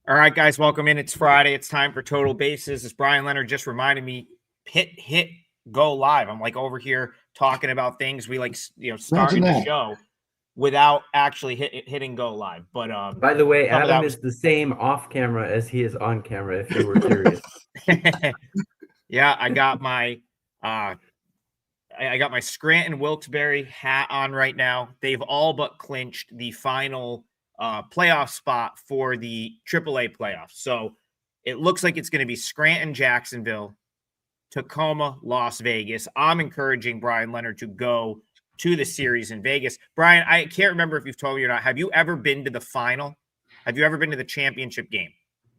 All right, guys, welcome in. It's Friday. It's time for Total Bases. As Brian Leonard just reminded me, hit, go live. I'm like over here talking about things. We starting the show without actually hitting go live. But by the way, Adam is the same off camera as he is on camera. If you were curious, yeah, I got my Scranton Wilkes-Barre hat on right now. They've all but clinched the final playoff spot for the AAA playoffs. So it looks like it's going to be Scranton, Jacksonville, Tacoma, Las Vegas. I'm encouraging Brian Leonard to go to the series in Vegas. Brian, I can't remember if you've told me or not. Have you ever been to the final? Have you ever been to the championship game?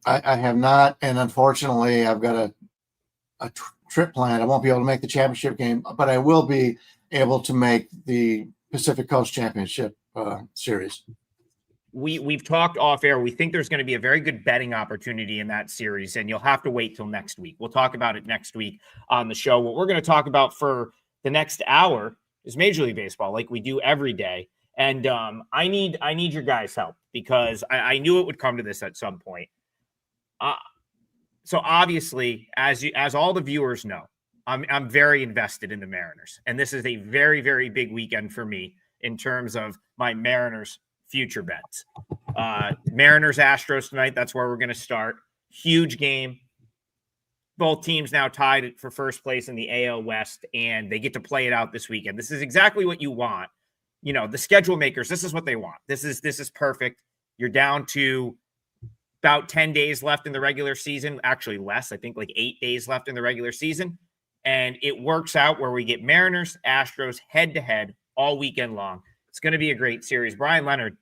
I have not. And unfortunately, I've got a trip planned. I won't be able to make the championship game, but I will be able to make the Pacific Coast Championship series. We've talked off air. We think there's going to be a very good betting opportunity in that series, and you'll have to wait till next week. We'll talk about it next week on the show. What we're going to talk about for the next hour is Major League Baseball, like we do every day. And I need your guys' help because I knew it would come to this at some point. So obviously, as all the viewers know, I'm very invested in the Mariners, and this is a very, very big weekend for me in terms of my Mariners future bets. Mariners Astros tonight. That's where we're going to start. Huge game. Both teams now tied for first place in the AL West, and they get to play it out this weekend. This is exactly what you want. You know, the schedule makers, this is what they want. This is perfect. You're down to about 10 days left in the regular season. Actually less, I think like 8 days left in the regular season. And it works out where we get Mariners, Astros head-to-head all weekend long. It's going to be a great series. Brian Leonard,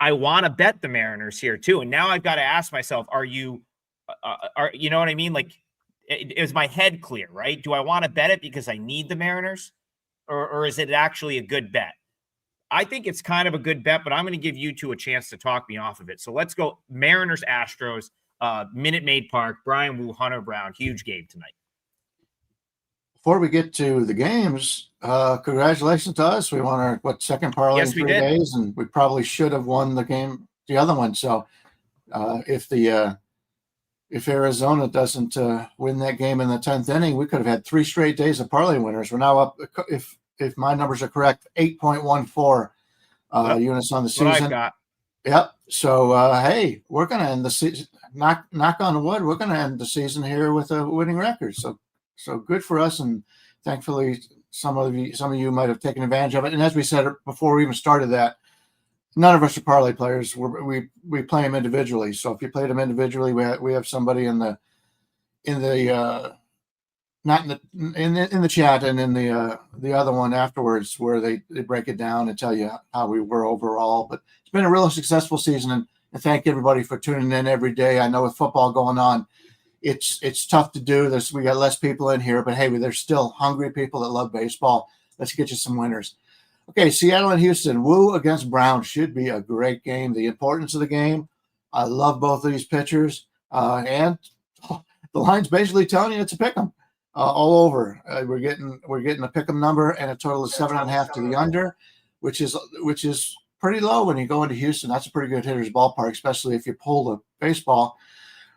I want to bet the Mariners here too. And now I've got to ask myself, are you know what I mean? Like, is my head clear, right? Do I want to bet it because I need the Mariners or is it actually a good bet? I think it's kind of a good bet, but I'm going to give you two a chance to talk me off of it. So let's go Mariners, Astros, Minute Maid Park, Brian Wu, Hunter Brown, huge game tonight. Before we get to the games, congratulations to us. We won our second parlay in 3 days, and we probably should have won the other one. So if Arizona doesn't win that game in the 10th inning, we could have had 3 straight days of parlay winners. We're now up, if my numbers are correct, 8.14 units on the season. What I've got. Yep. So hey, we're going to end the season. Knock on wood. We're going to end the season here with a winning record. So good for us, and thankfully some of you might have taken advantage of it. And as we said before we even started that, none of us are parlay players. We play them individually. So if you played them individually, we have somebody in the chat and in the other one afterwards where they break it down and tell you how we were overall. But it's been a really successful season, and thank everybody for tuning in every day. I know with football going on, it's tough to do this. We got less people in here, but hey, there's still hungry people that love baseball. Let's get you some winners. Okay, Seattle and Houston. Wu against Brown should be a great game. The importance of the game. I love both of these pitchers, and the line's basically telling you it's a pick 'em all over. We're getting a pick 'em number and a total of 7.5 to the under, which is pretty low when you go into Houston. That's a pretty good hitter's ballpark, especially if you pull the baseball.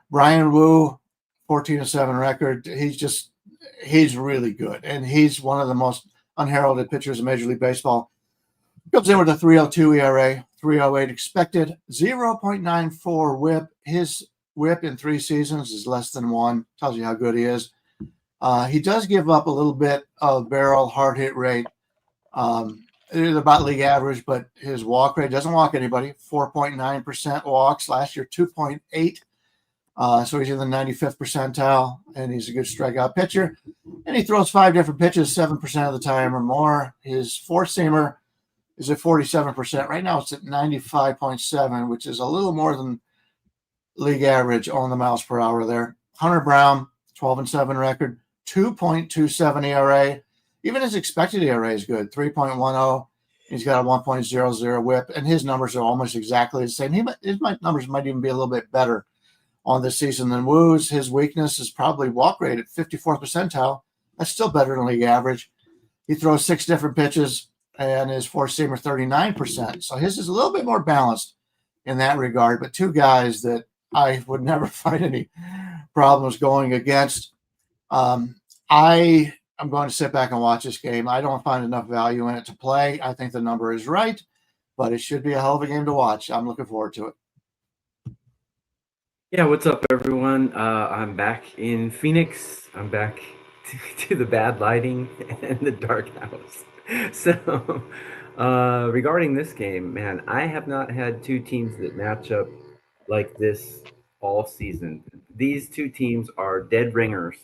Bryan Wu, 14-7 record. He's really good, and he's one of the most unheralded pitchers in Major League Baseball. Comes in with a 3.02 ERA, 3.08 expected, 0.94 WHIP. His WHIP in 3 seasons is less than 1. Tells you how good he is. He does give up a little bit of barrel hard hit rate. It's about league average, but his walk rate doesn't walk anybody. 4.9% walks last year, 2.8. So he's in the 95th percentile, and he's a good strikeout pitcher. And he throws 5 different pitches 7% of the time or more. His four-seamer is at 47%. Right now it's at 95.7, which is a little more than league average on the miles per hour there. Hunter Brown, 12-7 record, 2.27 ERA. Even his expected ERA is good, 3.10. He's got a 1.00 WHIP, and his numbers are almost exactly the same. His numbers might even be a little bit better on this season than Wu's. His weakness is probably walk rate at 54th percentile. That's still better than league average. He throws 6 different pitches, and his four-seamer 39%. So his is a little bit more balanced. in that regard, but two guys that I would never find any problems going against. I am going to sit back and watch this game. I don't find enough value in it to play. I think the number is right, but it should be a hell of a game to watch. I'm looking forward to it. Yeah, what's up, everyone? I'm back in Phoenix. I'm back to the bad lighting and the dark house. So, regarding this game, man, I have not had two teams that match up like this all season. These two teams are dead ringers.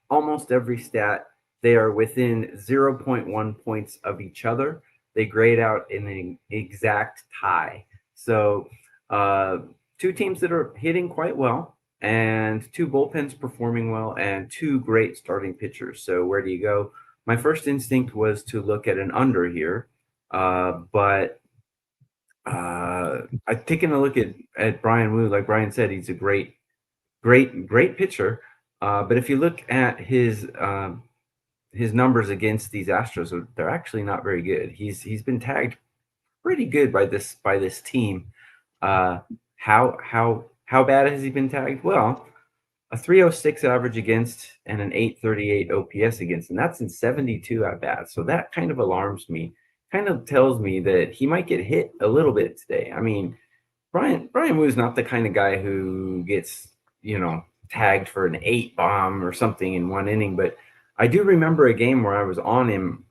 Almost every stat, they are within 0.1 points of each other. They grade out in an exact tie. So, two teams that are hitting quite well, and two bullpens performing well, and two great starting pitchers. So where do you go? My first instinct was to look at an under here, but I've taken a look at Bryan Wu. Like Bryan said, he's a great pitcher. But if you look at his numbers against these Astros, they're actually not very good. He's been tagged pretty good by this team. How bad has he been tagged? Well, a 306 average against and an 838 OPS against, and that's in 72 at bats. So that kind of alarms me. Kind of tells me that he might get hit a little bit today. I mean, Bryan Wu is not the kind of guy who gets, tagged for an 8 bomb or something in one inning, but I do remember a game where I was on him.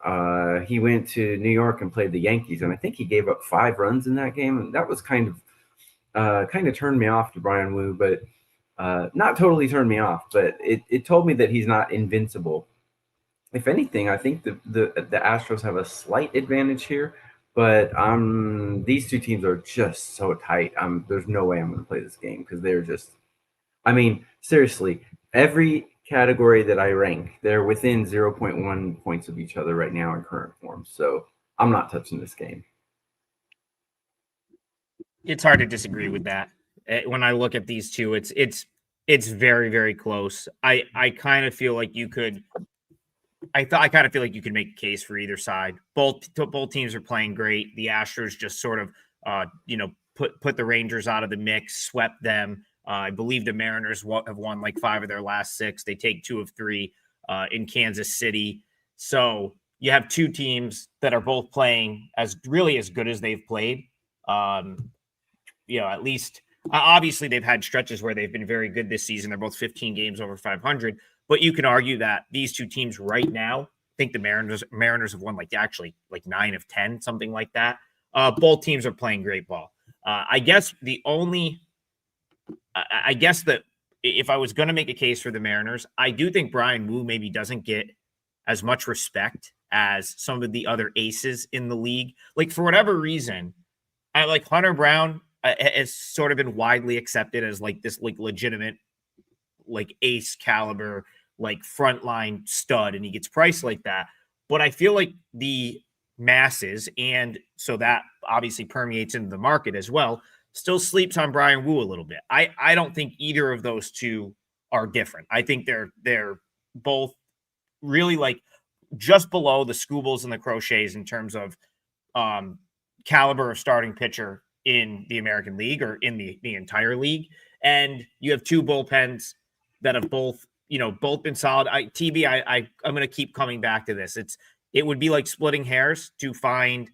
He went to New York and played the Yankees, and I think he gave up 5 runs in that game, and that was kind of turned me off to Bryan Wu, but not totally turned me off, but it told me that he's not invincible. If anything, I think the Astros have a slight advantage here, but these two teams are just so tight. There's no way I'm going to play this game because they're just, seriously, every category that I rank, they're within 0.1 points of each other right now in current form. So I'm not touching this game. It's hard to disagree with that. When I look at these two, it's very, very close. I kind of feel like you could. I kind of feel like you could make a case for either side. Both teams are playing great. The Astros just sort of, put the Rangers out of the mix, swept them. I believe the Mariners have won like 5 of their last 6. They take 2 of 3 in Kansas City. So you have two teams that are both playing as good as they've played. At least obviously they've had stretches where they've been very good this season. They're both 15 games over 500, but you can argue that these two teams right now, I think the Mariners have won like 9 of 10, something like that. Both teams are playing great ball. I guess that if I was going to make a case for the Mariners, I do think Bryan Wu maybe doesn't get as much respect as some of the other aces in the league. Like for whatever reason, I like Hunter Brown has sort of been widely accepted as like this like legitimate like ace caliber like frontline stud, and he gets priced like that. But I feel like the masses, and so that obviously permeates into the market as well, still sleeps on Bryan Wu a little bit. I don't think either of those two are different. I think they're both really like just below the Scoobles and the Crochets in terms of caliber of starting pitcher in the American League or in the entire league. And you have two bullpens that have both been solid. I'm going to keep coming back to this. It would be like splitting hairs to find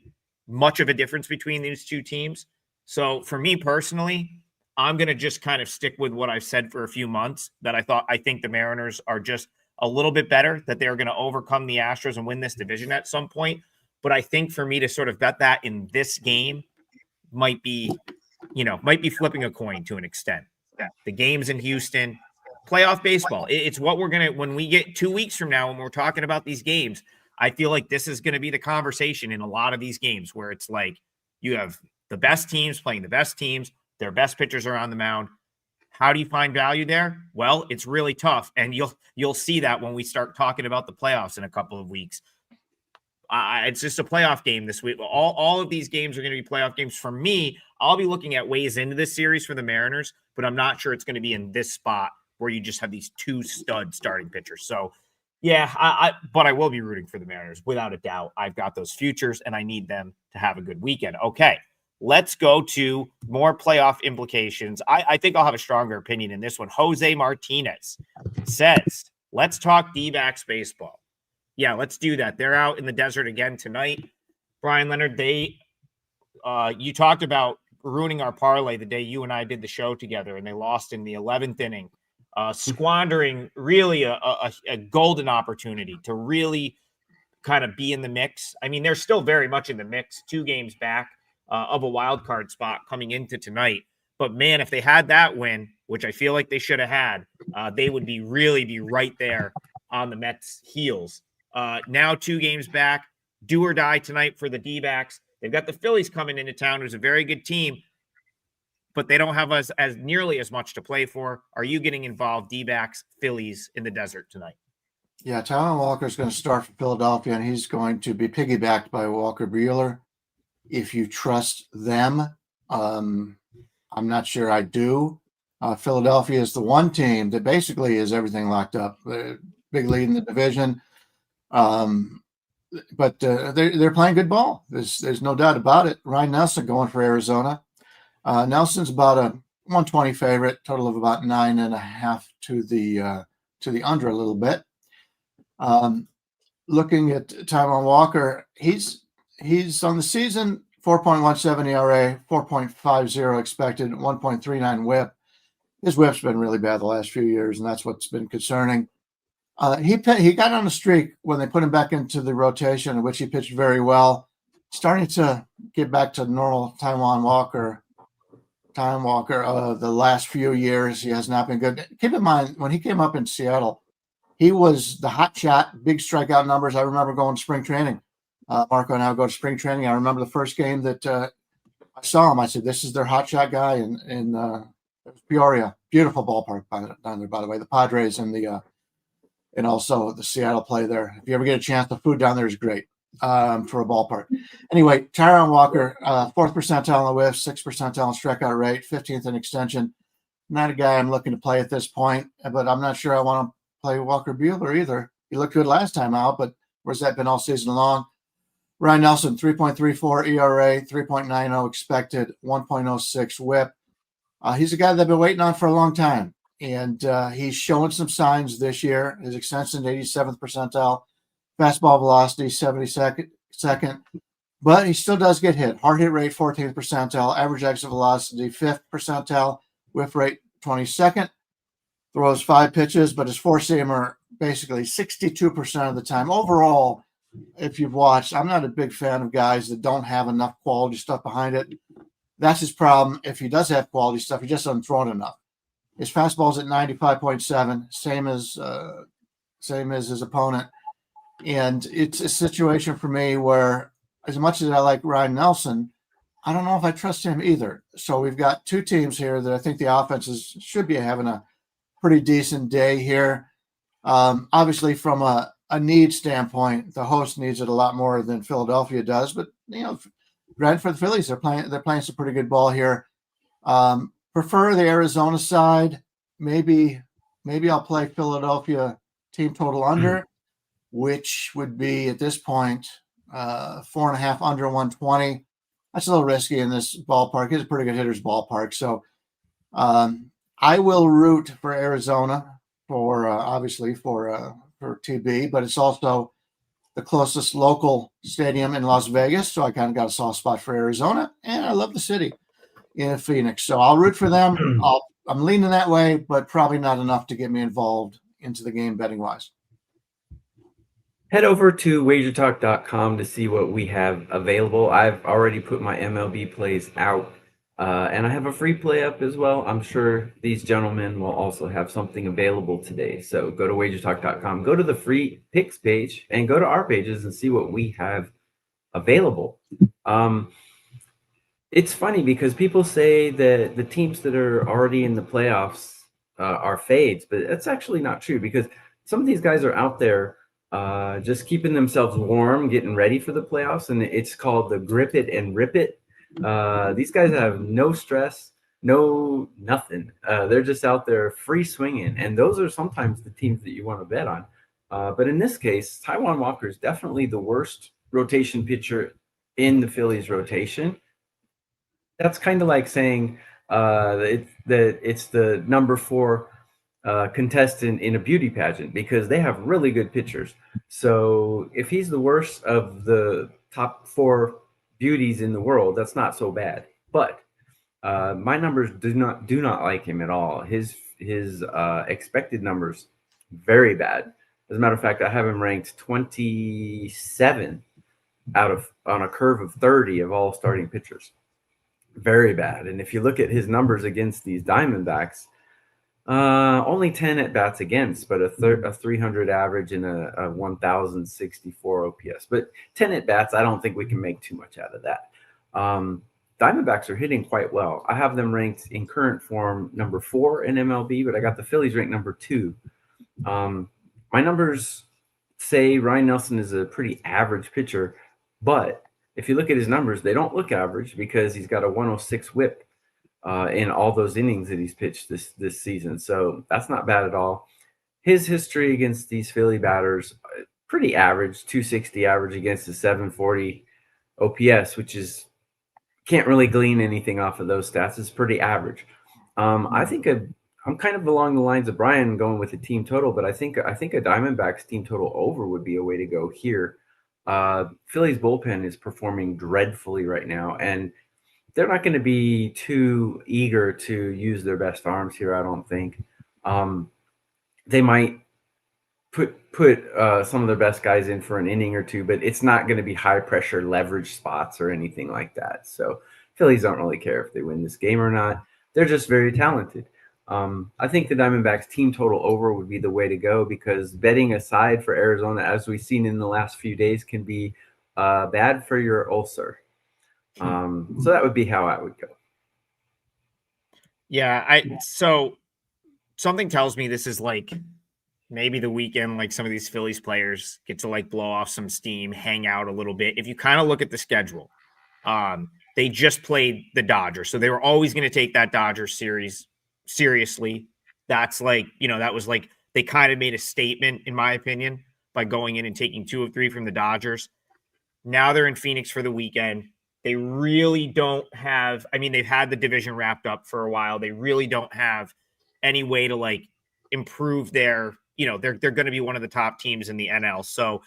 much of a difference between these two teams. So for me personally, I'm going to just kind of stick with what I've said for a few months, that I think the Mariners are just a little bit better, that they're going to overcome the Astros and win this division at some point. But I think for me to sort of bet that in this game might be flipping a coin to an extent. The game's in Houston, playoff baseball. It's what we're going to, when we get 2 weeks from now, when we're talking about these games, I feel like this is going to be the conversation in a lot of these games where it's like you have the best teams playing the best teams, their best pitchers are on the mound. How do you find value there? Well, it's really tough. And you'll see that when we start talking about the playoffs in a couple of weeks. It's just a playoff game this week. All of these games are going to be playoff games. For me, I'll be looking at ways into this series for the Mariners, but I'm not sure it's going to be in this spot where you just have these two stud starting pitchers. So, yeah, but I will be rooting for the Mariners without a doubt. I've got those futures, and I need them to have a good weekend. Okay, let's go to more playoff implications. I think I'll have a stronger opinion in this one. Jose Martinez says, let's talk D-backs baseball. Yeah, let's do that. They're out in the desert again tonight. Bryan, Leonard, you talked about ruining our parlay the day you and I did the show together, and they lost in the 11th inning, squandering really a golden opportunity to really kind of be in the mix. I mean, they're still very much in the mix, 2 games back of a wild card spot coming into tonight. But man, if they had that win, which I feel like they should have had, they would be right there on the Mets' heels. Now 2 games back, do or die tonight for the D-backs. They've got the Phillies coming into town, who's a very good team, but they don't have as nearly as much to play for. Are you getting involved, D-backs, Phillies in the desert tonight? Yeah, Tyler Walker is going to start for Philadelphia, and he's going to be piggybacked by Walker Buehler. If you trust them, I'm not sure I do. Philadelphia is the one team that basically is everything locked up. Big lead in the division. But they're playing good ball. There's no doubt about it. Ryan Nelson going for Arizona. Nelson's about a 120 favorite, total of about 9.5 to the under a little bit. Looking at Taijuan Walker, he's on the season 4.17 ERA, 4.50 expected, 1.39 WHIP. His WHIP's been really bad the last few years, and that's what's been concerning. He got on a streak when they put him back into the rotation, in which he pitched very well. Starting to get back to normal Taijuan Walker. The last few years, he has not been good. Keep in mind, when he came up in Seattle, he was the hot shot, big strikeout numbers. I remember going to spring training. Marco and I would go to spring training. I remember the first game that I saw him. I said, "This is their hot shot guy." In Peoria, beautiful ballpark down there, by the way. The Padres and also the Seattle play there. If you ever get a chance, the food down there is great for a ballpark. Anyway, Taijuan Walker, 4th percentile in the whiff, 6th percentile in strikeout rate, 15th in extension. Not a guy I'm looking to play at this point, but I'm not sure I want to play Walker Buehler either. He looked good last time out, but where's that been all season long? Ryan Nelson, 3.34 ERA, 3.90 expected, 1.06 WHIP. He's a guy that I've been waiting on for a long time, and he's showing some signs this year. His extension, 87th percentile, fastball velocity, 72nd, but he still does get hit. Hard hit rate, 14th percentile, average exit velocity, 5th percentile, whiff rate, 22nd. Throws 5 pitches, but his four-seamer basically 62% of the time. Overall, if you've watched, I'm not a big fan of guys that don't have enough quality stuff behind it. That's his problem. If he does have quality stuff, he just doesn't throw it enough. His fastball's at 95.7, same as his opponent. And it's a situation for me where, as much as I like Ryan Nelson, I don't know if I trust him either. So we've got 2 teams here that I think the offenses should be having a pretty decent day here. Obviously, from a need standpoint, the host needs it a lot more than Philadelphia does. But granted, for the Phillies, they're playing some pretty good ball here. Prefer the Arizona side. Maybe I'll play Philadelphia team total under, which would be at this point 4.5 under 120. That's a little risky in this ballpark. It's a pretty good hitter's ballpark. So I will root for Arizona for obviously for TB, but it's also the closest local stadium in Las Vegas. So I kind of got a soft spot for Arizona, and I love the city in Phoenix. So I'll root for them. I'm leaning that way, but probably not enough to get me involved into the game betting wise. Head over to wagertalk.com to see what we have available. I've already put my MLB plays out, and I have a free play up as well. I'm sure these gentlemen will also have something available today. So go to wagertalk.com, go to the free picks page, and go to our pages and see what we have available. It's funny because people say that the teams that are already in the playoffs are fades, but that's actually not true because some of these guys are out there just keeping themselves warm, getting ready for the playoffs, and it's called the grip it and rip it. These guys have no stress, no nothing. They're just out there free swinging, and those are sometimes the teams that you want to bet on. But in this case, Taijuan Walker is definitely the worst rotation pitcher in the Phillies rotation. That's kind of like saying it's the number 4 contestant in a beauty pageant because they have really good pitchers. So if he's the worst of the top 4 beauties in the world, that's not so bad. But my numbers do not like him at all. His expected numbers very bad. As a matter of fact, I have him ranked 27 out of on a curve of 30 of all starting pitchers. Very bad. And if you look at his numbers against these Diamondbacks, only 10 at bats against, but a 300 average and a 1,064 OPS. But 10 at bats, I don't think we can make too much out of that. Diamondbacks are hitting quite well. I have them ranked in current form number 4 in MLB, but I got the Phillies ranked number 2. My numbers say Ryan Nelson is a pretty average pitcher, but if you look at his numbers, they don't look average because he's got a 106 whip in all those innings that he's pitched this season. So that's not bad at all. His history against these Philly batters, pretty average, 260 average against a 740 OPS, which is can't really glean anything off of those stats. It's pretty average. I think I'm kind of along the lines of Bryan going with the team total, but I think a Diamondbacks team total over would be a way to go here. Philly's bullpen is performing dreadfully right now, and they're not going to be too eager to use their best arms here, I don't think. They might put some of their best guys in for an inning or two, but it's not going to be high pressure leverage spots or anything like that. So Phillies don't really care if they win this game or not. They're just very talented. I think the Diamondbacks team total over would be the way to go because betting aside for Arizona, as we've seen in the last few days, can be bad for your ulcer. So that would be how I would go. Yeah, so something tells me this is like maybe the weekend, like some of these Phillies players get to like blow off some steam, hang out a little bit. If you kind of look at the schedule, they just played the Dodgers, so they were always going to take that Dodgers series seriously. That's like, that was like they kind of made a statement, in my opinion, by going in and taking 2 of 3 from the Dodgers. Now they're in Phoenix for the weekend. They really don't have, they've had the division wrapped up for a while. They really don't have any way to like improve their, they're going to be one of the top teams in the NL. So,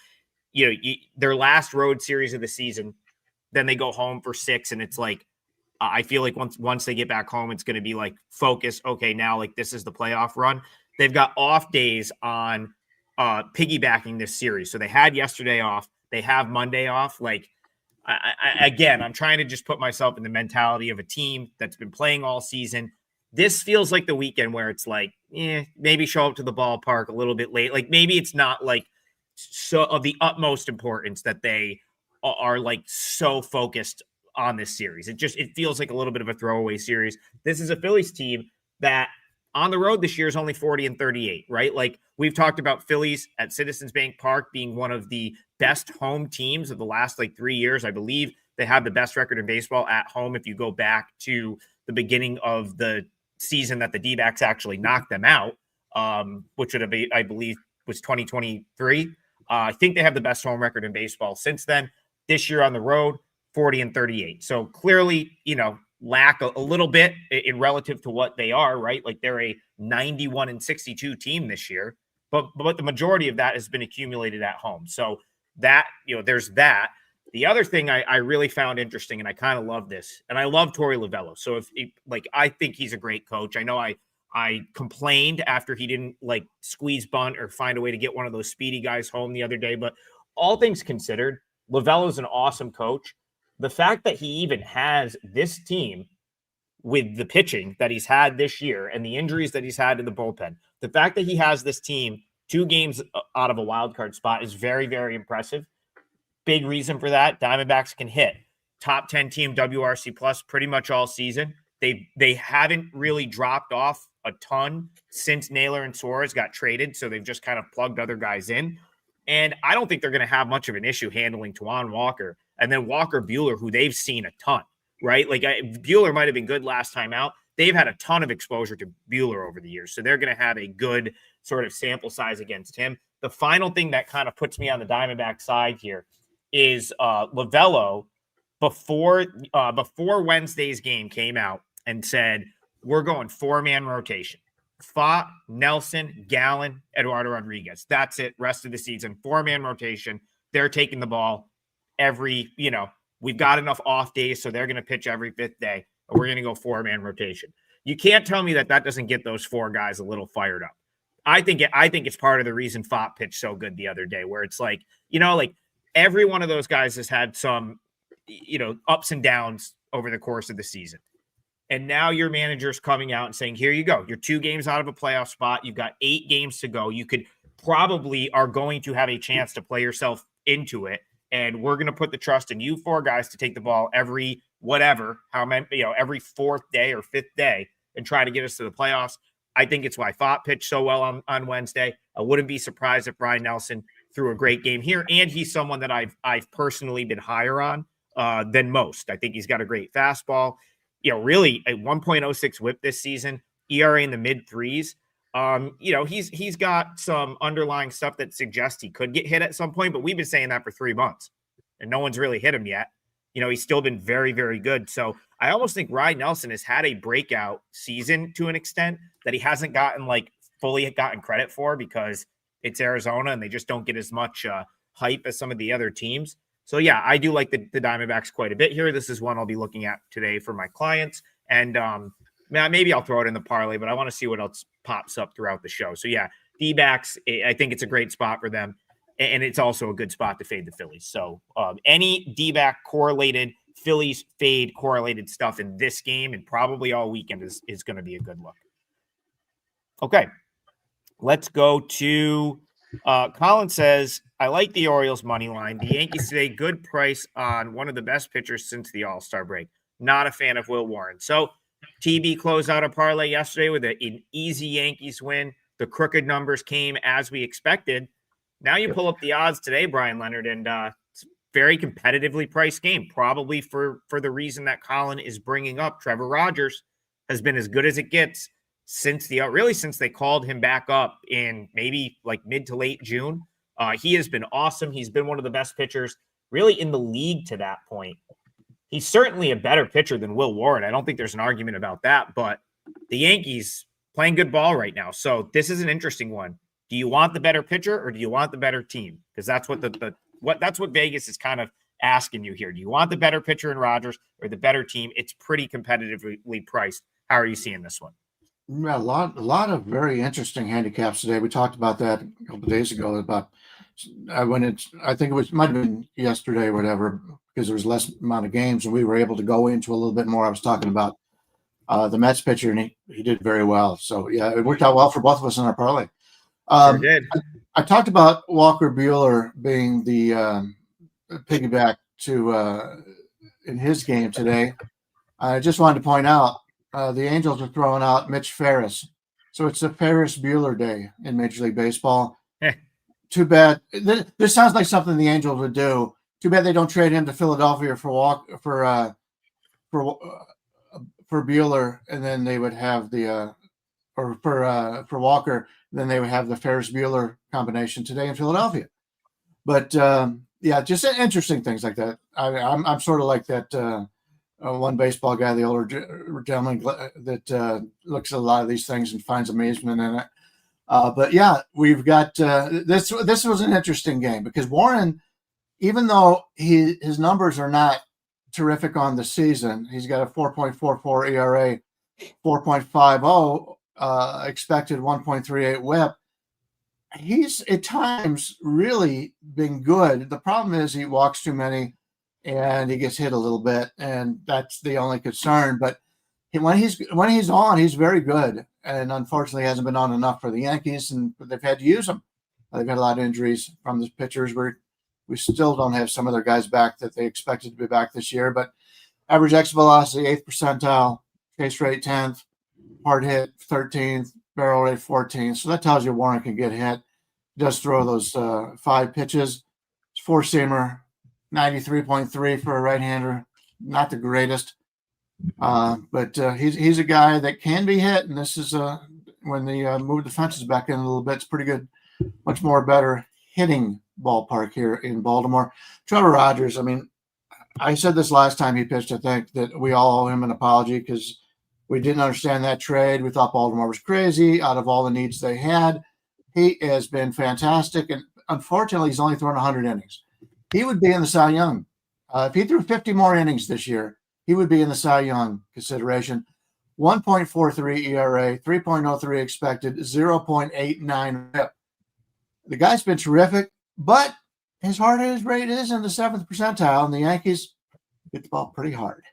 their last road series of the season, then they go home for 6. And it's like, I feel like once they get back home, it's going to be like focus. Okay, now like this is the playoff run. They've got off days on piggybacking this series. So they had yesterday off. They have Monday off. Like, again, I'm trying to just put myself in the mentality of a team that's been playing all season. This feels like the weekend where it's like, maybe show up to the ballpark a little bit late. Like maybe it's not like so of the utmost importance that they are like so focused on this series. It feels like a little bit of a throwaway series. This is a Phillies team that on the road this year is only 40-38, right? Like we've talked about Phillies at Citizens Bank Park being one of the best home teams of the last like 3 years. I believe they have the best record in baseball at home. If you go back to the beginning of the season that the D-backs actually knocked them out, which would have been, I believe, was 2023. I think they have the best home record in baseball since then. This year on the road, 40-38. So clearly, lack a little bit in relative to what they are, right? Like they're a 91-62 team this year, but the majority of that has been accumulated at home. So that, there's that. The other thing I really found interesting, and I kind of love this, and I love Torey Lovullo. So I think he's a great coach. I know I complained after he didn't like squeeze bunt or find a way to get one of those speedy guys home the other day, but all things considered, Lovullo's an awesome coach. The fact that he even has this team with the pitching that he's had this year and the injuries that he's had in the bullpen, the fact that he has this team 2 games out of a wild card spot is very, very impressive. Big reason for that, Diamondbacks can hit top 10 team WRC plus pretty much all season. They haven't really dropped off a ton since Naylor and Suarez got traded, so they've just kind of plugged other guys in. And I don't think they're going to have much of an issue handling Taijuan Walker and then Walker Buehler, who they've seen a ton, right? Like Buehler might have been good last time out. They've had a ton of exposure to Buehler over the years, so they're going to have a good sort of sample size against him. The final thing that kind of puts me on the Diamondback side here is Lovullo before Wednesday's game came out and said, we're going 4-man rotation. Pfaadt, Nelson, Gallen, Eduardo Rodriguez. That's it. Rest of the season, 4-man rotation. They're taking the ball every, we've got enough off days, so they're going to pitch every 5th day. And we're going to go 4-man rotation. You can't tell me that doesn't get those 4 guys a little fired up. I think it's part of the reason Pfaadt pitched so good the other day, where it's like, like every one of those guys has had some, ups and downs over the course of the season. And now your manager's coming out and saying, here you go. You're 2 games out of a playoff spot. You've got 8 games to go. You could probably are going to have a chance to play yourself into it. And we're going to put the trust in you 4 guys to take the ball every every 4th day or 5th day and try to get us to the playoffs. I think it's why Pfaadt pitched so well on Wednesday. I wouldn't be surprised if Bryan Nelson threw a great game here. And he's someone that I've personally been higher on than most. I think he's got a great fastball. Really a 1.06 whip this season, ERA in the mid 3s. He's got some underlying stuff that suggests he could get hit at some point, but we've been saying that for 3 months and no one's really hit him yet. He's still been very, very good. So I almost think Bryan Nelson has had a breakout season to an extent that he hasn't gotten fully gotten credit for because it's Arizona and they just don't get as much hype as some of the other teams. So, yeah, I do like the Diamondbacks quite a bit here. This is one I'll be looking at today for my clients. And maybe I'll throw it in the parlay, but I want to see what else pops up throughout the show. So, yeah, D-backs, I think it's a great spot for them. And it's also a good spot to fade the Phillies. So, any D-back correlated, Phillies fade correlated stuff in this game and probably all weekend is going to be a good look. Okay, let's go to Colin says, I like the Orioles money line. The Yankees today, good price on one of the best pitchers since the All-Star break. Not a fan of Will Warren. So TB closed out a parlay yesterday with an easy Yankees win. The crooked numbers came as we expected. Now you pull up the odds today, Brian Leonard, and it's a very competitively priced game, probably for the reason that Colin is bringing up. Trevor Rogers has been as good as it gets since they called him back up in maybe mid to late June. He has been awesome. He's been one of the best pitchers really in the league to that point. He's certainly a better pitcher than Will Warren. I don't think there's an argument about that, but the Yankees playing good ball right now. So this is an interesting one. Do you want the better pitcher or do you want the better team? Because that's what that's what Vegas is kind of asking you here. Do you want the better pitcher in Rogers or the better team? It's pretty competitively priced. How are you seeing this one? Yeah, a lot of very interesting handicaps today. We talked about that a couple of days ago about I think it might have been yesterday or whatever, because there was less amount of games and we were able to go into a little bit more. I was talking about the Mets pitcher and he did very well. So yeah, it worked out well for both of us in our parlay. Sure did. I talked about Walker Buehler being the piggyback to in his game today. I just wanted to point out the Angels are throwing out Mitch Ferris. So it's a Ferris Bueller day in Major League Baseball. Too bad. This sounds like something the Angels would do. Too bad they don't trade him to Philadelphia for Bueller, and then they would have the for Walker. Then they would have the Ferris Bueller combination today in Philadelphia. But yeah, just interesting things like that. I'm sort of like that one baseball guy, the older gentleman that looks at a lot of these things and finds amusement in it. But yeah, we've got this. This was an interesting game because Warren, even though his numbers are not terrific on the season, he's got a 4.44 ERA, 4.50 expected 1.38 WHIP. He's at times really been good. The problem is he walks too many and he gets hit a little bit, and that's the only concern. But when he's on, he's very good. And unfortunately, hasn't been on enough for the Yankees, and they've had to use him. They've had a lot of injuries from the pitchers. We still don't have some of their guys back that they expected to be back this year. But average exit velocity 8th percentile, chase rate 10th, hard hit 13th, barrel rate 14th. So that tells you Warren can get hit. He does throw those 5 pitches. It's 4-seamer, 93.3 for a right-hander. Not the greatest. But he's a guy that can be hit, and this is when they move the fences back in a little bit. It's pretty good, much more better hitting ballpark here in Baltimore. Trevor Rogers, I mean, I said this last time he pitched, I think, that we all owe him an apology because we didn't understand that trade. We thought Baltimore was crazy out of all the needs they had. He has been fantastic, and unfortunately, he's only thrown 100 innings. He would be in the Cy Young. If he threw 50 more innings this year, he would be in the Cy Young consideration. 1.43 ERA, 3.03 expected, 0.89 whip. The guy's been terrific, but his hard hit rate is in the 7th percentile, and the Yankees hit the ball pretty hard.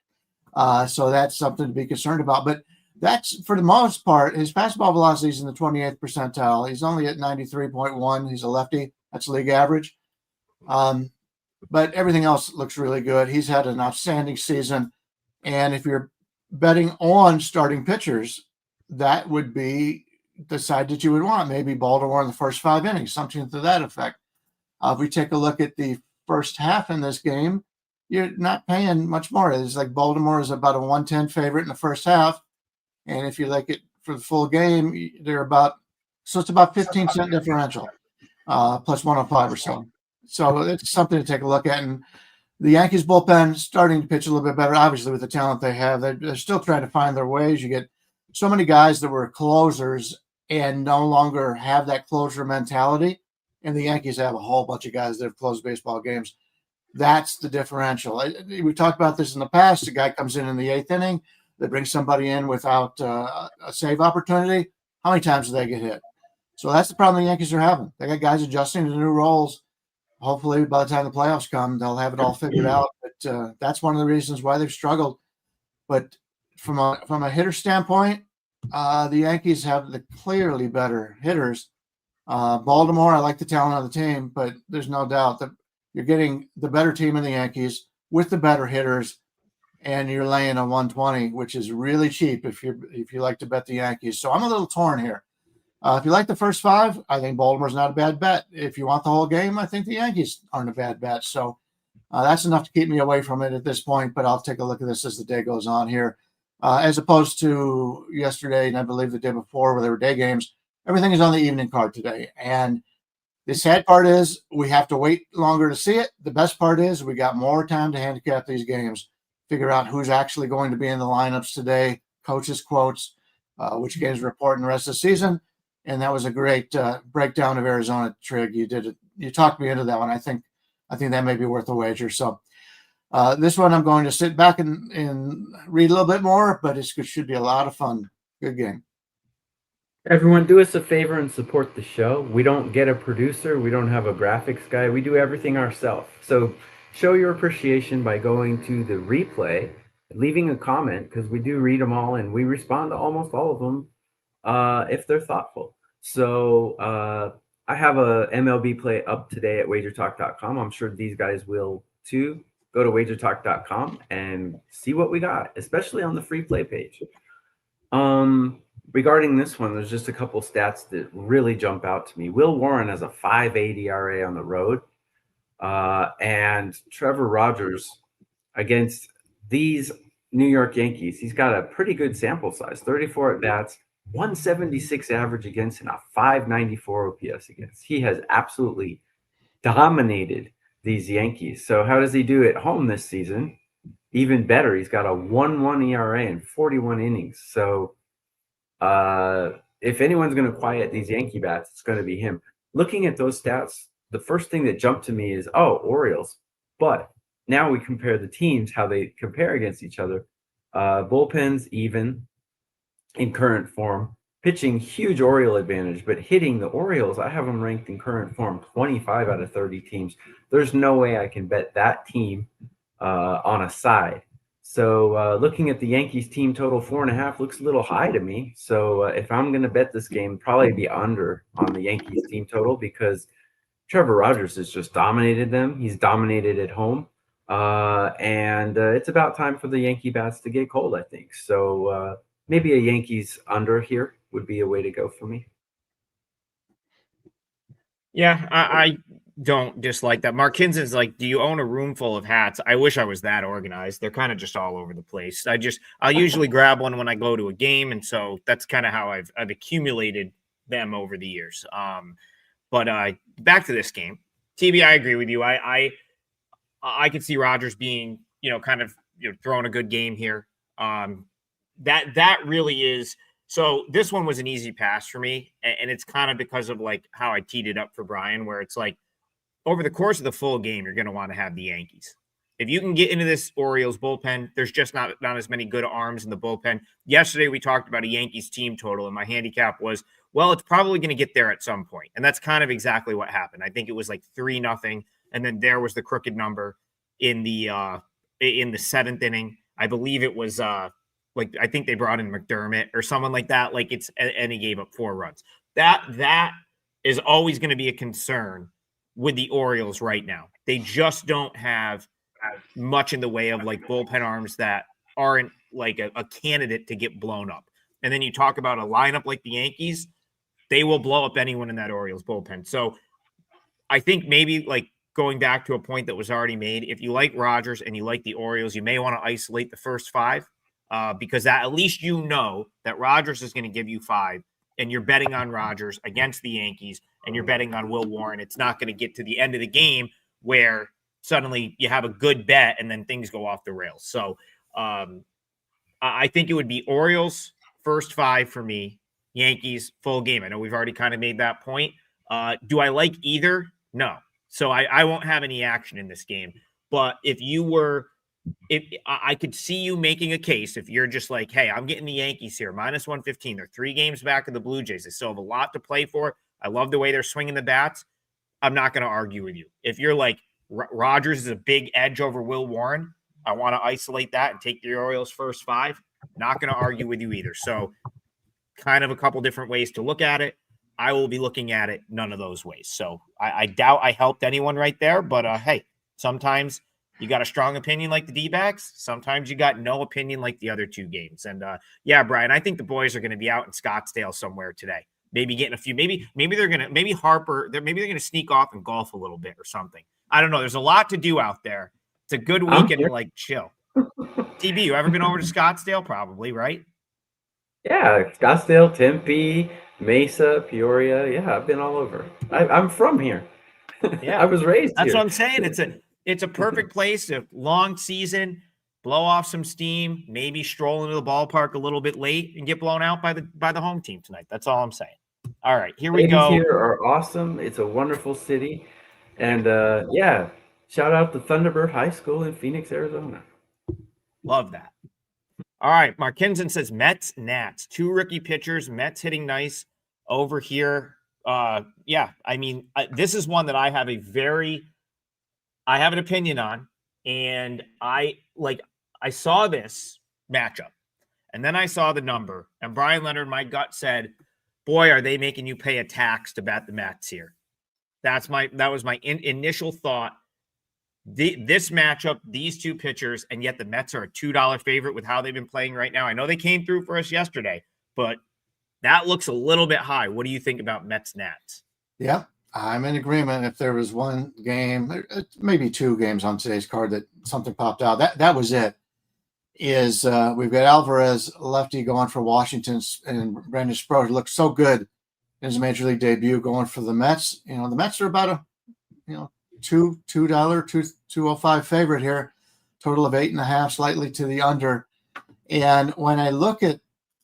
So that's something to be concerned about. But that's, for the most part, his fastball velocity is in the 28th percentile. He's only at 93.1. He's a lefty. That's league average. But everything else looks really good. He's had an outstanding season. And if you're betting on starting pitchers, that would be the side that you would want. Maybe Baltimore in the first 5 innings, something to that effect. If we take a look at the first half in this game, you're not paying much more. It's like Baltimore is about a 110 favorite in the first half. And if you like it for the full game, they're about, so it's about 15-cent differential, plus 105 or so. So it's something to take a look at. And the Yankees bullpen starting to pitch a little bit better, obviously, with the talent they have. They're still trying to find their ways. You get so many guys that were closers and no longer have that closer mentality. And the Yankees have a whole bunch of guys that have closed baseball games. That's the differential. We talked about this in the past. A guy comes in the 8th inning. They bring somebody in without a save opportunity. How many times do they get hit? So that's the problem the Yankees are having. They got guys adjusting to new roles. Hopefully, by the time the playoffs come, they'll have it all figured out. But that's one of the reasons why they've struggled. But from a hitter standpoint, the Yankees have the clearly better hitters. Baltimore, I like the talent on the team, but there's no doubt that you're getting the better team in the Yankees with the better hitters, and you're laying a 120, which is really cheap if you like to bet the Yankees. So I'm a little torn here. If you like the first 5, I think Baltimore's not a bad bet. If you want the whole game, I think the Yankees aren't a bad bet. So that's enough to keep me away from it at this point, but I'll take a look at this as the day goes on here. As opposed to yesterday and I believe the day before where there were day games, everything is on the evening card today. And the sad part is we have to wait longer to see it. The best part is we got more time to handicap these games, figure out who's actually going to be in the lineups today, coaches' quotes, which games report in the rest of the season. And that was a great breakdown of Arizona, Trig. You did it. You talked me into that one. I think that may be worth a wager. So this one I'm going to sit back and read a little bit more, but it should be a lot of fun. Good game. Everyone, do us a favor and support the show. We don't get a producer. We don't have a graphics guy. We do everything ourselves. So show your appreciation by going to the replay, leaving a comment, because we do read them all and we respond to almost all of them if they're thoughtful. So I have a MLB play up today at wagertalk.com. I'm sure these guys will too. Go to wagertalk.com and see what we got, especially on the free play page. Regarding this one, there's just a couple stats that really jump out to me. Will Warren has a 5.8 ERA on the road. And Trevor Rogers against these New York Yankees, he's got a pretty good sample size, 34 at-bats, 176 average against, and a 594 OPS against. He has absolutely dominated these Yankees. So how does he do at home this season? Even better, he's got a 1.1 ERA in 41 innings. So if anyone's going to quiet these Yankee bats, it's going to be him. Looking at those stats, the first thing that jumped to me is, Orioles. But now we compare the teams, how they compare against each other. Bullpens even in current form. Pitching, huge Oriole advantage, but hitting the Orioles, I have them ranked in current form 25 out of 30 teams. There's no way I can bet that team on a side. So looking at the Yankees team total 4.5 looks a little high to me. So if I'm going to bet this game, probably be under on the Yankees team total because Trevor Rogers has just dominated them. He's dominated at home. And it's about time for the Yankee bats to get cold, I think. So maybe a Yankees under here would be a way to go for me. Yeah, I don't dislike that. Mark Kinson's like, do you own a room full of hats? I wish I was that organized. They're kind of just all over the place. I'll usually grab one when I go to a game, and so that's kind of how I've accumulated them over the years. But back to this game, TB, I agree with you. I could see Rodgers being kind of throwing a good game here. That really is. So this one was an easy pass for me, and it's kind of because of like how I teed it up for Bryan, where it's like over the course of the full game, you're going to want to have the Yankees. If you can get into this Orioles bullpen, there's just not as many good arms in the bullpen. Yesterday, we talked about a Yankees team total, and my handicap was, well, it's probably going to get there at some point. And that's kind of exactly what happened. I think it was like 3-0, and then there was the crooked number in the 7th inning. I believe it was I think they brought in McDermott or someone like that. And he gave up 4 runs. That is always going to be a concern with the Orioles right now. They just don't have much in the way of like bullpen arms that aren't like a candidate to get blown up. And then you talk about a lineup like the Yankees, they will blow up anyone in that Orioles bullpen. So I think maybe like going back to a point that was already made, if you like Rodgers and you like the Orioles, you may want to isolate the first 5 because that at least that Rodgers is going to give you 5 and you're betting on Rodgers against the Yankees and you're betting on Will Warren. It's not going to get to the end of the game where suddenly you have a good bet and then things go off the rails. So I think it would be Orioles first 5 for me, Yankees full game. I know we've already kind of made that point. Do I like either? No. So I won't have any action in this game. But if I could see you making a case if you're just like, hey, I'm getting the Yankees here, -115. They're 3 games back of the Blue Jays. They still have a lot to play for. I love the way they're swinging the bats. I'm not going to argue with you. If you're like, Rodgers is a big edge over Will Warren, I want to isolate that and take the Orioles first 5. Not going to argue with you either. So kind of a couple different ways to look at it. I will be looking at it none of those ways. So I doubt I helped anyone right there. But hey, sometimes you got a strong opinion like the D-backs. Sometimes you got no opinion like the other 2 games. And yeah, Bryan, I think the boys are going to be out in Scottsdale somewhere today. Maybe getting a few, maybe they're going to, maybe Harper, maybe they're going to sneak off and golf a little bit or something. I don't know. There's a lot to do out there. It's a good weekend to like chill. TB, you ever been over to Scottsdale? Probably, right? Yeah, Scottsdale, Tempe, Mesa, Peoria. Yeah, I've been all over. I'm from here. Yeah, I was raised That's here. what I'm saying. It's a perfect place. A long season, blow off some steam, maybe stroll into the ballpark a little bit late and get blown out by the home team tonight. That's all I'm saying. All right, here we Ladies go. here are awesome. It's a wonderful city. And yeah, shout out to Thunderbird High School in Phoenix, Arizona. Love that. All right, Markinson says Mets, Nats, 2 rookie pitchers, Mets hitting nice over here. Yeah, I mean, this is one that I have an opinion on, and I saw this matchup, and then I saw the number, and Bryan Leonard, my gut said, boy, are they making you pay a tax to bet the Mets here. That was my initial thought. This matchup, these 2 pitchers, and yet the Mets are a $2 favorite with how they've been playing right now. I know they came through for us yesterday, but that looks a little bit high. What do you think about Mets Nats? Yeah, I'm in agreement. If there was one game, maybe 2 games on today's card that something popped out, that was it. We've got Alvarez, lefty, going for Washington, and Brandon Sproat looked so good in his major league debut going for the Mets. The Mets are about a $2.05 favorite here, total of 8.5, slightly to the under. And when I look at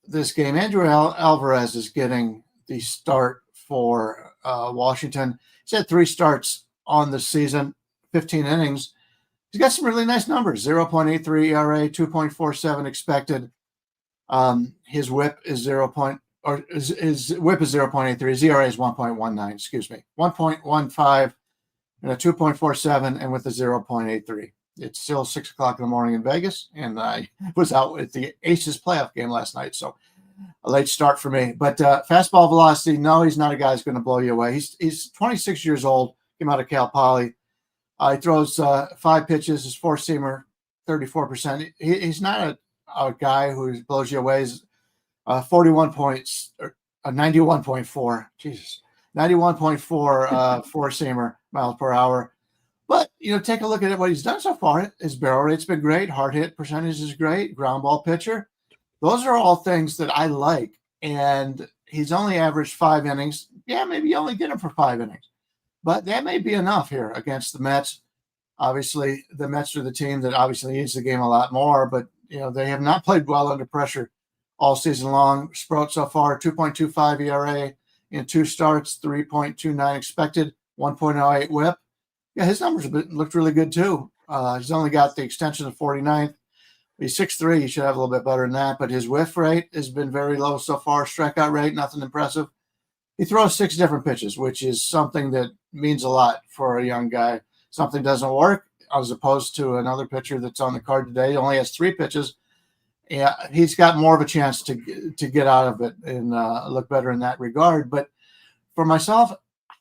this game, Andrew Alvarez is getting the start for Washington. He's had 3 starts on the season, 15 innings. He's got some really nice numbers: 0.83 ERA, 2.47 expected. His WHIP is 0.83. His ERA is 1.19. Excuse me, 1.15. And a 2.47 and with a 0.83. It's still 6 o'clock in the morning in Vegas, and I was out at the Aces playoff game last night, so a late start for me. But fastball velocity, no, he's not a guy who's going to blow you away. He's 26 years old, came out of Cal Poly. He throws 5 pitches, his 4-seamer, 34%. He's not a guy who blows you away. He's 41 points, or 91.4. Jesus. 91.4 4-seamer miles per hour. But, take a look at what he's done so far. His barrel rate's been great. Hard hit percentage is great. Ground ball pitcher. Those are all things that I like. And he's only averaged 5 innings. Yeah, maybe you only get him for 5 innings. But that may be enough here against the Mets. Obviously, the Mets are the team that obviously needs the game a lot more, but they have not played well under pressure all season long. Sprout so far, 2.25 ERA in 2 starts, 3.29 expected, 1.08 WHIP. Yeah, his numbers looked really good too. He's only got the extension of 49th. He's 6'3". He should have a little bit better than that, but his whiff rate has been very low so far. Strikeout rate, nothing impressive. He throws 6 different pitches, which is something that means a lot for a young guy. Something doesn't work, as opposed to another pitcher that's on the card today. He only has 3 pitches. Yeah, he's got more of a chance to get out of it and look better in that regard. But for myself,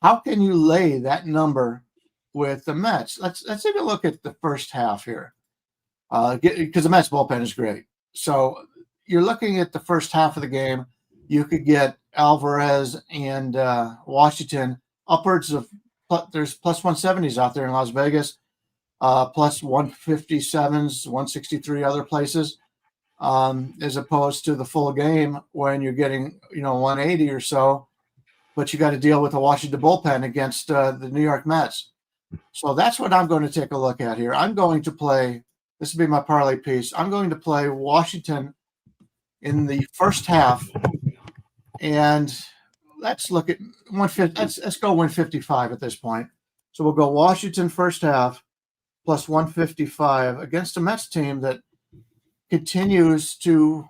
how can you lay that number with the Mets? Let's take a look at the first half here, because the Mets bullpen is great. So you're looking at the first half of the game. You could get Alvarez and Washington upwards of, there's plus 170s out there in Las Vegas, plus 157s, 163 other places, as opposed to the full game when you're getting 180 or so. But you got to deal with the Washington bullpen against the New York Mets. So that's what I'm going to take a look at here. I'm going to play, this will be my parlay piece. I'm going to play Washington in the first half. And let's look at 150. Let's go 155 at this point. So we'll go Washington first half plus 155 against a Mets team that continues to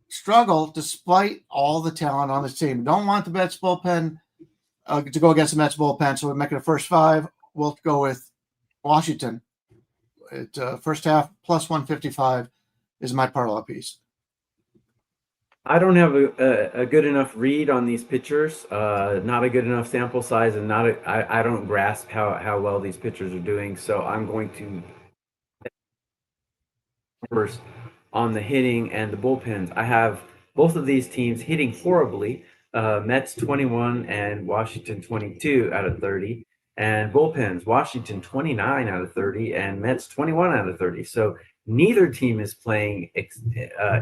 struggle despite all the talent on this team. Don't want the Mets bullpen to go against the Mets bullpen, so we're making a first 5. We'll go with Washington. First half plus 155 is my parlay piece. I don't have a good enough read on these pitchers, not a good enough sample size, and I don't grasp how well these pitchers are doing. So I'm going to numbers on the hitting and the bullpens. I have both of these teams hitting horribly. Mets 21 and Washington 22 out of 30, and bullpens Washington 29 out of 30 and Mets 21 out of 30. So neither team is playing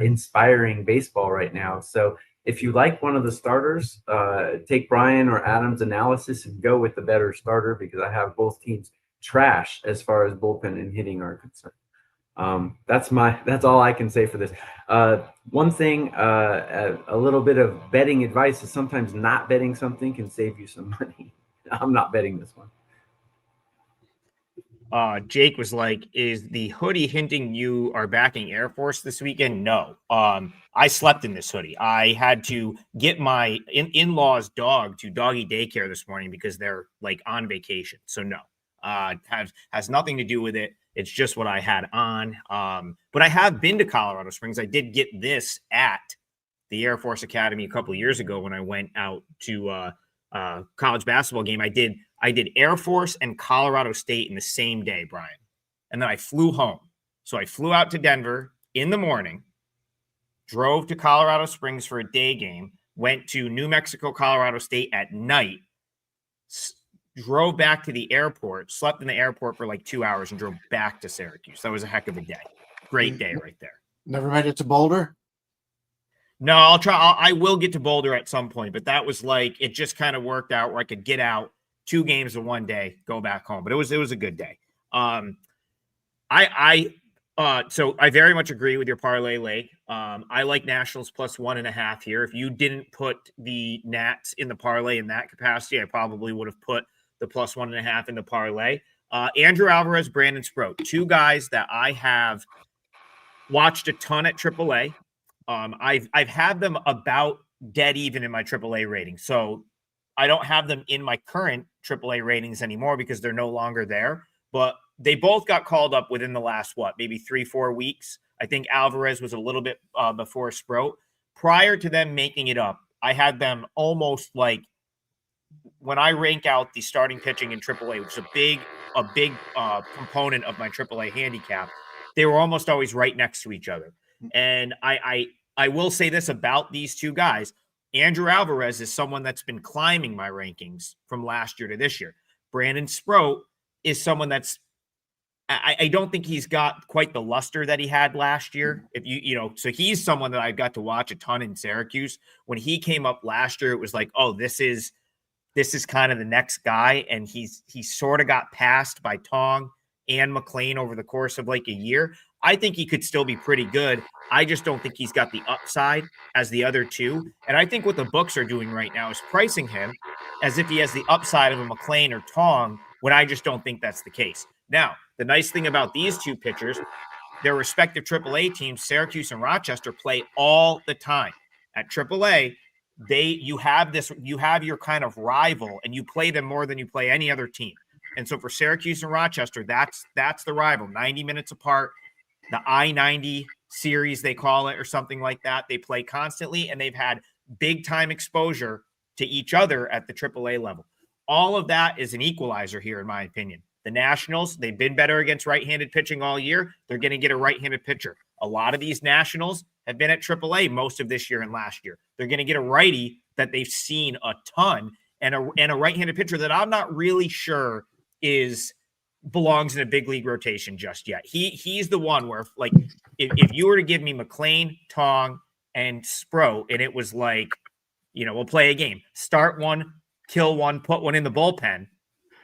inspiring baseball right now. So if you like one of the starters, take Bryan or Adam's analysis and go with the better starter, because I have both teams trash as far as bullpen and hitting are concerned. That's all I can say for this. One thing, a little bit of betting advice is sometimes not betting something can save you some money. I'm not betting this one. Jake was like, is the hoodie hinting you are backing Air Force this weekend? No. I slept in this hoodie. I had to get my in-laws dog to doggy daycare this morning because they're like on vacation. So no, has nothing to do with it. It's just what I had on. But I have been to Colorado Springs. I did get this at the Air Force Academy a couple of years ago when I went out to college basketball game. I did Air Force and Colorado State in the same day, Brian. And then I flew home. So I flew out to Denver in the morning, drove to Colorado Springs for a day game, went to New Mexico, Colorado State at night, drove back to the airport, slept in the airport for like 2 hours, and drove back to Syracuse. That was a heck of a day. Great day right there. Never made it to Boulder? No, I will get to Boulder at some point, but that was like, it just kind of worked out where I could get out 2 games in one day, go back home. But it was a good day. So I very much agree with your parlay leg. I like Nationals plus 1.5 here. If you didn't put the Nats in the parlay in that capacity, I probably would have put the plus 1.5 in the parlay. Andrew Alvarez, Brandon Sproat, 2 guys that I have watched a ton at AAA. I've had them about dead even in my AAA rating. So I don't have them in my current AAA ratings anymore because they're no longer there. But they both got called up within the last, maybe 3-4 weeks. I think Alvarez was a little bit before Sproat. Prior to them making it up, I had them almost like, when I rank out the starting pitching in AAA, which is a big component of my AAA handicap, they were almost always right next to each other. And I will say this about these 2 guys. Andrew Alvarez is someone that's been climbing my rankings from last year to this year. Brandon Sproat is someone that's, I don't think he's got quite the luster that he had last year. If so he's someone that I got to watch a ton in Syracuse. When he came up last year, it was like, oh, this is kind of the next guy. And he sort of got passed by Tong and McLean over the course of like a year, I think he could still be pretty good. I just don't think he's got the upside as the other two. And I think what the books are doing right now is pricing him as if he has the upside of a McLean or Tong, when I just don't think that's the case. Now, the nice thing about these two pitchers, their respective AAA teams, Syracuse and Rochester, play all the time. At AAA, you have your kind of rival, and you play them more than you play any other team. And so for Syracuse and Rochester, that's the rival, 90 minutes apart. The I-90 series, they call it, or something like that. They play constantly, and they've had big time exposure to each other at the AAA level. All of that is an equalizer here, in my opinion. The Nationals, they've been better against right-handed pitching all year. They're going to get a right-handed pitcher. A lot of these Nationals have been at AAA most of this year and last year. They're going to get a righty that they've seen a ton, and a right-handed pitcher that I'm not really sure belongs in a big league rotation just yet. He's the one where, like, if you were to give me McLean, Tong, and Sproat, and it was like, we'll play a game. Start one, kill one, put one in the bullpen.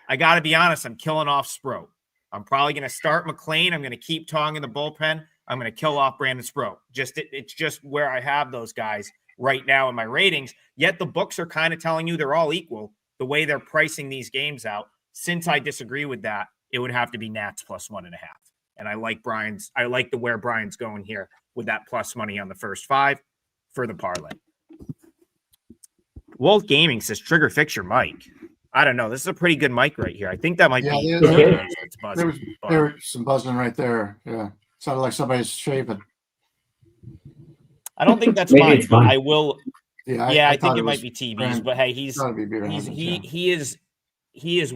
I got to be honest, I'm killing off Sproat. I'm probably going to start McLean. I'm going to keep Tong in the bullpen. I'm going to kill off Brandon Sproat. It's just where I have those guys right now in my ratings. Yet the books are kind of telling you they're all equal the way they're pricing these games out. Since I disagree with that, it would have to be Nats plus 1.5. And I like where Brian's going here with that plus money on the first 5 for the parlay. Wolf Gaming says trigger fix your mic. I don't know. This is a pretty good mic right here. I think that might be. It's buzzing. There was some buzzing right there. Yeah. Sounded like somebody's shaving. I don't think that's mine, but I will. Yeah, I think it might be TV's. But hey, he is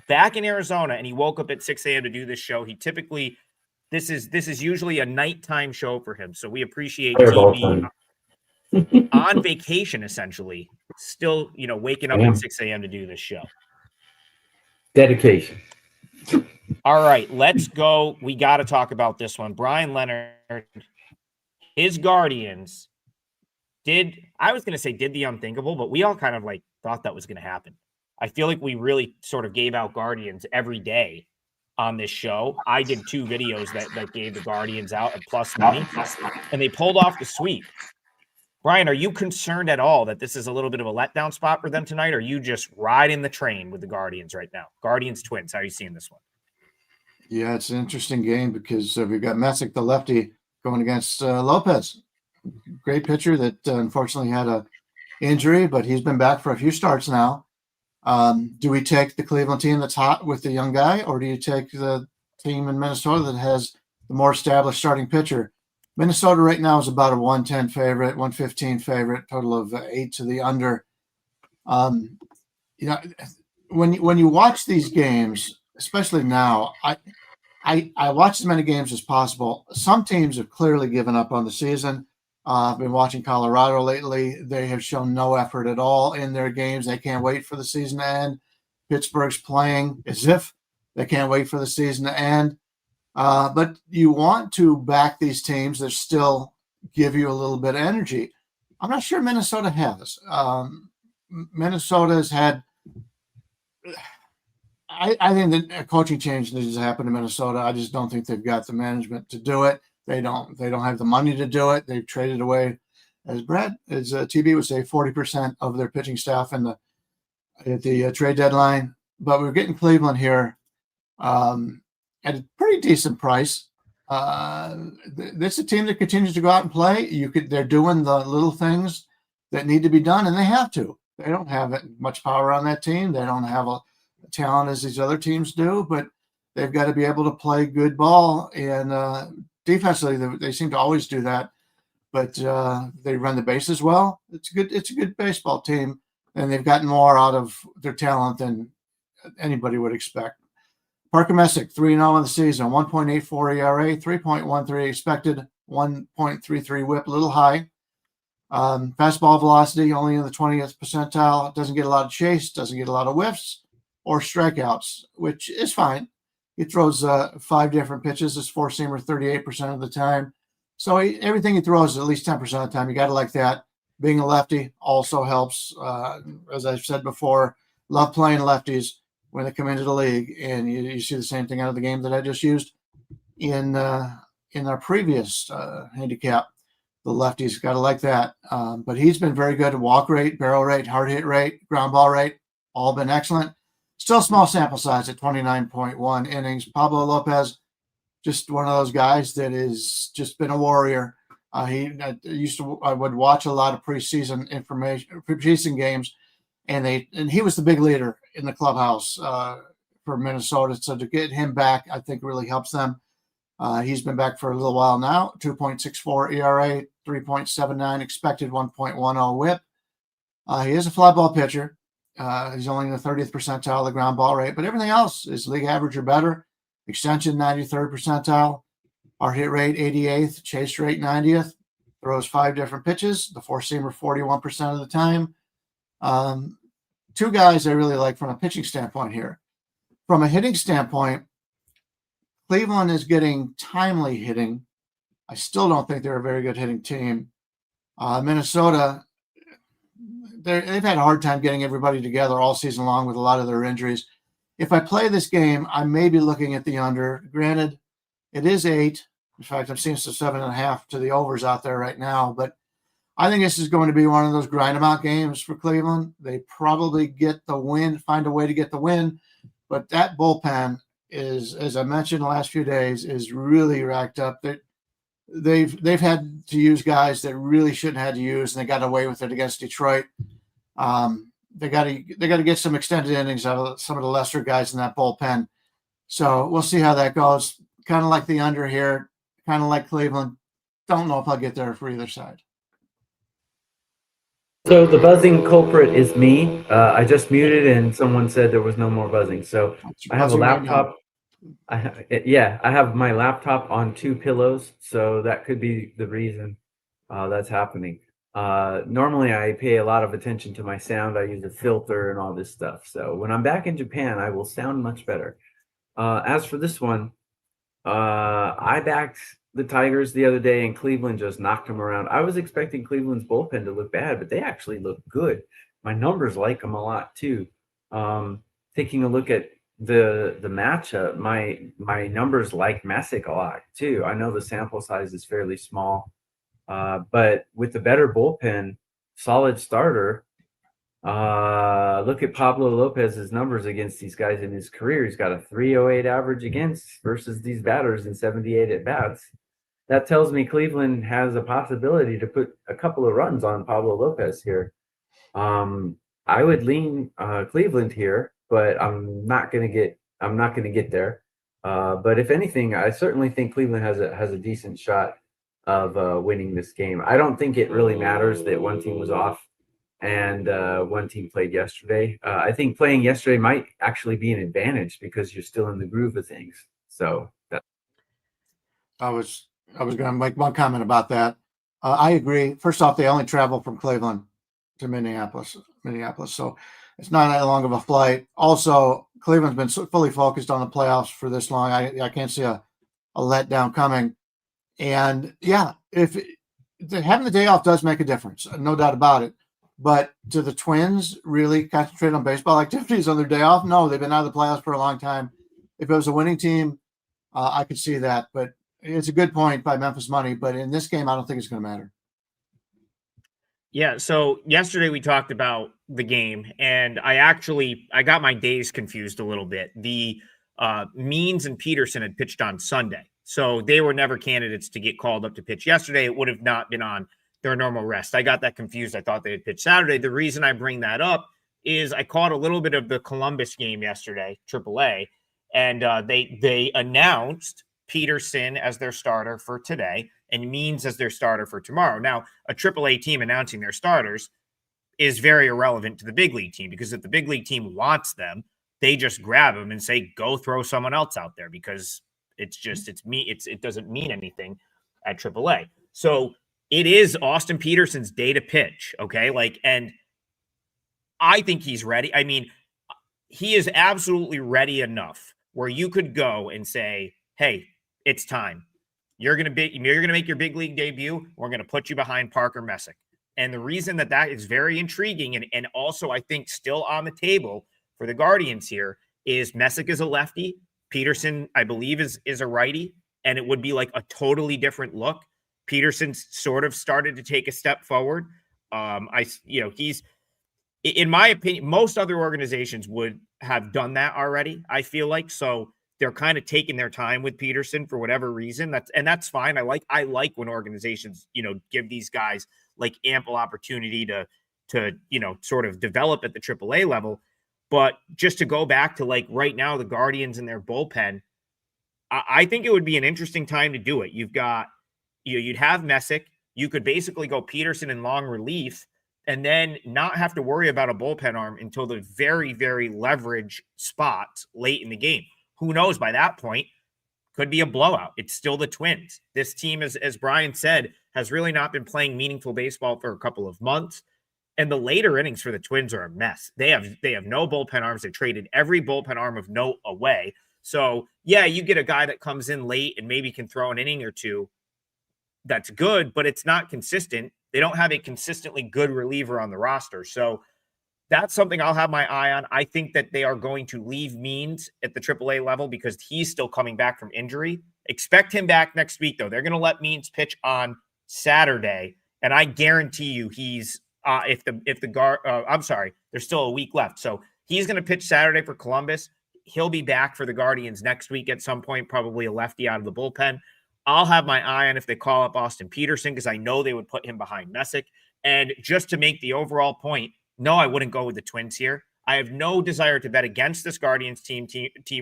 back in Arizona, and he woke up at 6 a.m. to do this show. He typically, this is usually a nighttime show for him. So we appreciate TV on vacation, essentially, still, waking up at 6 a.m. to do this show. Dedication. All right, let's go. We got to talk about this one. Bryan Leonard, his Guardians did the unthinkable, but we all kind of thought that was going to happen. I feel like we really sort of gave out Guardians every day on this show. I did 2 videos that gave the Guardians out at plus money, and they pulled off the sweep. Bryan, are you concerned at all that this is a little bit of a letdown spot for them tonight, or are you just riding the train with the Guardians right now? Guardians Twins, how are you seeing this one? Yeah, it's an interesting game because we've got Messick, the lefty, going against Lopez. Great pitcher that unfortunately had a injury, but he's been back for a few starts now. Do we take the Cleveland team that's hot with the young guy, or do you take the team in Minnesota that has the more established starting pitcher? Minnesota right now is about a 110 favorite, 115 favorite, total of 8 to the under. When you watch these games, especially now, I watch as many games as possible. Some teams have clearly given up on the season. I've been watching Colorado lately. They have shown no effort at all in their games. They can't wait for the season to end. Pittsburgh's playing as if they can't wait for the season to end. But you want to back these teams that still give you a little bit of energy. I'm not sure Minnesota has. Minnesota's had – I think that a coaching change needs to happen in Minnesota. I just don't think they've got the management to do it. They don't have the money to do it. They've traded away, as TB would say, 40% of their pitching staff at the trade deadline. But we're getting Cleveland here at a pretty decent price. This is a team that continues to go out and play. They're doing the little things that need to be done, and they have to. They don't have much power on that team. They don't have a talent as these other teams do, but they've got to be able to play good ball. And defensively, they seem to always do that. But they run the bases well. It's a good baseball team, and they've gotten more out of their talent than anybody would expect. Parker Messick, 3-0 in the season, 1.84 ERA, 3.13 expected, 1.33 whip, a little high. Fastball velocity only in the 20th percentile. Doesn't get a lot of chase, doesn't get a lot of whiffs or strikeouts, which is fine. He throws 5 different pitches. His four-seamer 38% of the time. So everything he throws is at least 10% of the time. You got to like that. Being a lefty also helps. As I've said before, love playing lefties. when they come into the league. And you see the same thing out of the game that I just used in our previous handicap. The lefties got to like that. But he's been very good at walk rate, barrel rate, hard hit rate, ground ball rate, all been excellent. Still small sample size at 29.1 innings. Pablo Lopez, just one of those guys that has just been a warrior. I would watch a lot of preseason games, and he was the big leader in the clubhouse for Minnesota. So to get him back, I think really helps them. He's been back for a little while now. 2.64 ERA, 3.79 expected, 1.10 WHIP. He is a fly ball pitcher. He's only in the 30th percentile of the ground ball rate, but everything else is league average or better. Extension 93rd percentile, hard hit rate 88th, chase rate 90th, throws 5 different pitches, the four-seamer 41% of the time. Two guys I really like from a pitching standpoint here. From a hitting standpoint, Cleveland is getting timely hitting. I still don't think they're a very good hitting team. Minnesota, they've had a hard time getting everybody together all season long with a lot of their injuries. If I play this game, I may be looking at the under. Granted, it is 8. In fact, I'm seeing some 7.5 to the overs out there right now. But I think this is going to be one of those grind them out games for Cleveland. They probably get the win, find a way to get the win. But that bullpen is, as I mentioned the last few days, is really racked up. They've had to use guys that really shouldn't have had to use, and they got away with it against Detroit. They got to get some extended innings out of some of the lesser guys in that bullpen. So we'll see how that goes. Kind of like the under here, kind of like Cleveland. Don't know if I'll get there for either side. So the buzzing culprit is me. I just muted and someone said there was no more buzzing. So I have a laptop. I have my laptop on 2 pillows. So that could be the reason that's happening. Normally I pay a lot of attention to my sound. I use a filter and all this stuff. So when I'm back in Japan, I will sound much better. As for this one, I backed the Tigers the other day and Cleveland just knocked them around. I was expecting Cleveland's bullpen to look bad, but they actually look good. My numbers like them a lot too. Taking a look at the matchup, my numbers like Messick a lot too. I know the sample size is fairly small. But with the better bullpen, solid starter, look at Pablo Lopez's numbers against these guys in his career. He's got a 308 average against versus these batters in 78 at bats. That tells me Cleveland has a possibility to put a couple of runs on Pablo Lopez here. I would lean Cleveland here, but I'm not going to get there. But if anything, I certainly think Cleveland has a decent shot of winning this game. I don't think it really matters that one team was off and one team played yesterday. I think playing yesterday might actually be an advantage because you're still in the groove of things. So I was going to make one comment about that. I agree. First off, they only travel from Cleveland to Minneapolis. So it's not that long of a flight. Also, Cleveland's been fully focused on the playoffs for this long. I can't see a letdown coming. And yeah, having the day off does make a difference, no doubt about it. But do the Twins really concentrate on baseball activities on their day off? No, they've been out of the playoffs for a long time. If it was a winning team, I could see that. But it's a good point by Memphis Money. But in this game, I don't think it's going to matter. Yeah, so yesterday we talked about the game, and I got my days confused a little bit. The Means and Peterson had pitched on Sunday, so they were never candidates to get called up to pitch yesterday. It would have not been on their normal rest. I got that confused. I thought they had pitched Saturday. The reason I bring that up is I caught a little bit of the Columbus game yesterday, AAA, and they announced Peterson as their starter for today and Means as their starter for tomorrow. Now, a AAA team announcing their starters is very irrelevant to the big league team, because if the big league team wants them, they just grab them and say, go throw someone else out there, because it doesn't mean anything at AAA. So it is Austin Peterson's day to pitch. Okay. And I think he's ready. I mean, he is absolutely ready enough where you could go and say, hey, it's time. You're going to make your big league debut. We're going to put you behind Parker Messick. And the reason that is very intriguing and also I think still on the table for the Guardians here is Messick is a lefty. Peterson, I believe, is a righty, and it would be like a totally different look. Peterson's sort of started to take a step forward. He's, in my opinion, most other organizations would have done that already, I feel like. So they're kind of taking their time with Peterson for whatever reason. That's fine. I like when organizations, give these guys like ample opportunity to sort of develop at the AAA level. But just to go back to like right now, the Guardians and their bullpen, I think it would be an interesting time to do it. You've got, you'd have Messick. You could basically go Peterson in long relief and then not have to worry about a bullpen arm until the very, very leverage spots late in the game. Who knows, by that point, could be a blowout. It's still the Twins. This team, as Bryan said, has really not been playing meaningful baseball for a couple of months. And the later innings for the Twins are a mess. They have no bullpen arms. They traded every bullpen arm of note away. So, yeah, you get a guy that comes in late and maybe can throw an inning or two. That's good, but it's not consistent. They don't have a consistently good reliever on the roster. So that's something I'll have my eye on. I think that they are going to leave Means at the AAA level because he's still coming back from injury. Expect him back next week, though. They're going to let Means pitch on Saturday, and I guarantee you he's there's still a week left. So he's going to pitch Saturday for Columbus. He'll be back for the Guardians next week at some point, probably a lefty out of the bullpen. I'll have my eye on if they call up Austin Peterson because I know they would put him behind Messick. And just to make the overall point, no, I wouldn't go with the Twins here. I have no desire to bet against this Guardians team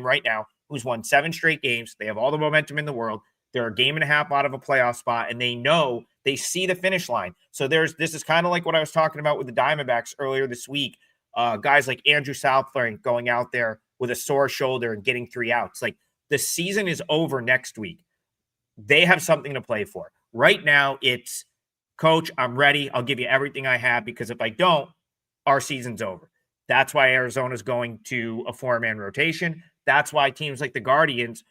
right now, who's won 7 straight games. They have all the momentum in the world. They're a game and a half out of a playoff spot, and they see the finish line. So this is kind of like what I was talking about with the Diamondbacks earlier this week. Guys like Andrew Southland going out there with a sore shoulder and getting 3 outs. Like, the season is over next week. They have something to play for. Right now, it's, Coach, I'm ready. I'll give you everything I have because if I don't, our season's over. That's why Arizona's going to a 4-man rotation. That's why teams like the Guardians,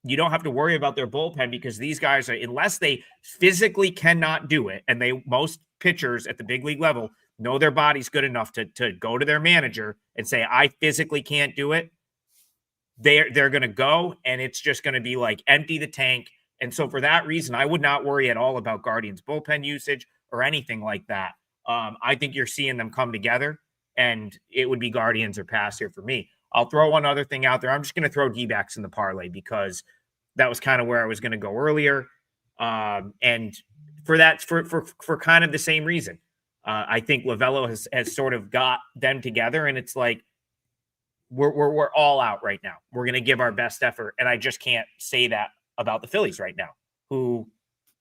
you don't have to worry about their bullpen because these guys are, unless they physically cannot do it, and most pitchers at the big league level know their body's good enough to go to their manager and say, I physically can't do it. They're going to go, and it's just going to be like empty the tank. And so for that reason, I would not worry at all about Guardians bullpen usage or anything like that. I think you're seeing them come together, and it would be Guardians or pass here for me. I'll throw one other thing out there. I'm just going to throw D-backs in the parlay because that was kind of where I was going to go earlier. And for that, for kind of the same reason, I think Lovello has sort of got them together, and it's like, we're all out right now. We're going to give our best effort. And I just can't say that about the Phillies right now, who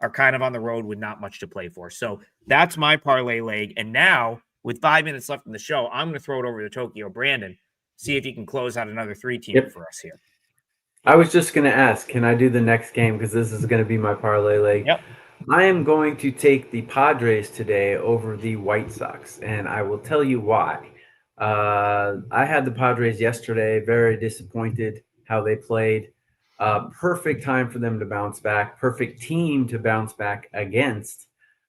are kind of on the road with not much to play for. So that's my parlay leg. And now with 5 minutes left in the show, I'm going to throw it over to Tokyo Brandon, see if he can close out another 3-team for us here. I was just going to ask, can I do the next game? Because this is going to be my parlay leg. Yep. I am going to take the Padres today over the White Sox, and I will tell you why. I had the Padres yesterday, very disappointed how they played. Perfect time for them to bounce back, perfect team to bounce back against.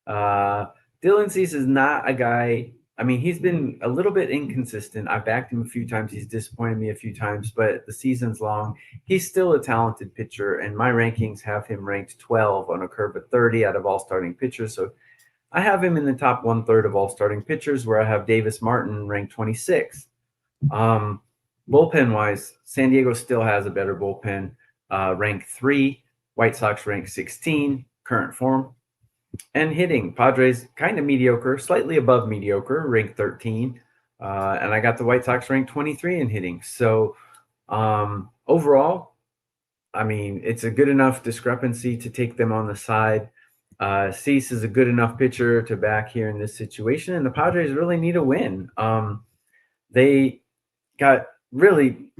Dylan Cease is not a guy. I mean, he's been a little bit inconsistent. I backed him a few times. He's disappointed me a few times, but the season's long. He's still a talented pitcher, and my rankings have him ranked 12 on a curve of 30 out of all starting pitchers. So I have him in the top 1/3 of all starting pitchers, where I have Davis Martin ranked 26. Bullpen-wise, San Diego still has a better bullpen, ranked 3. White Sox ranked 16, current form. And hitting, Padres kind of mediocre, slightly above mediocre, ranked 13. And I got the White Sox ranked 23 in hitting. So overall, I mean, it's a good enough discrepancy to take them on the side. Cease is a good enough pitcher to back here in this situation, and the Padres really need a win. They got really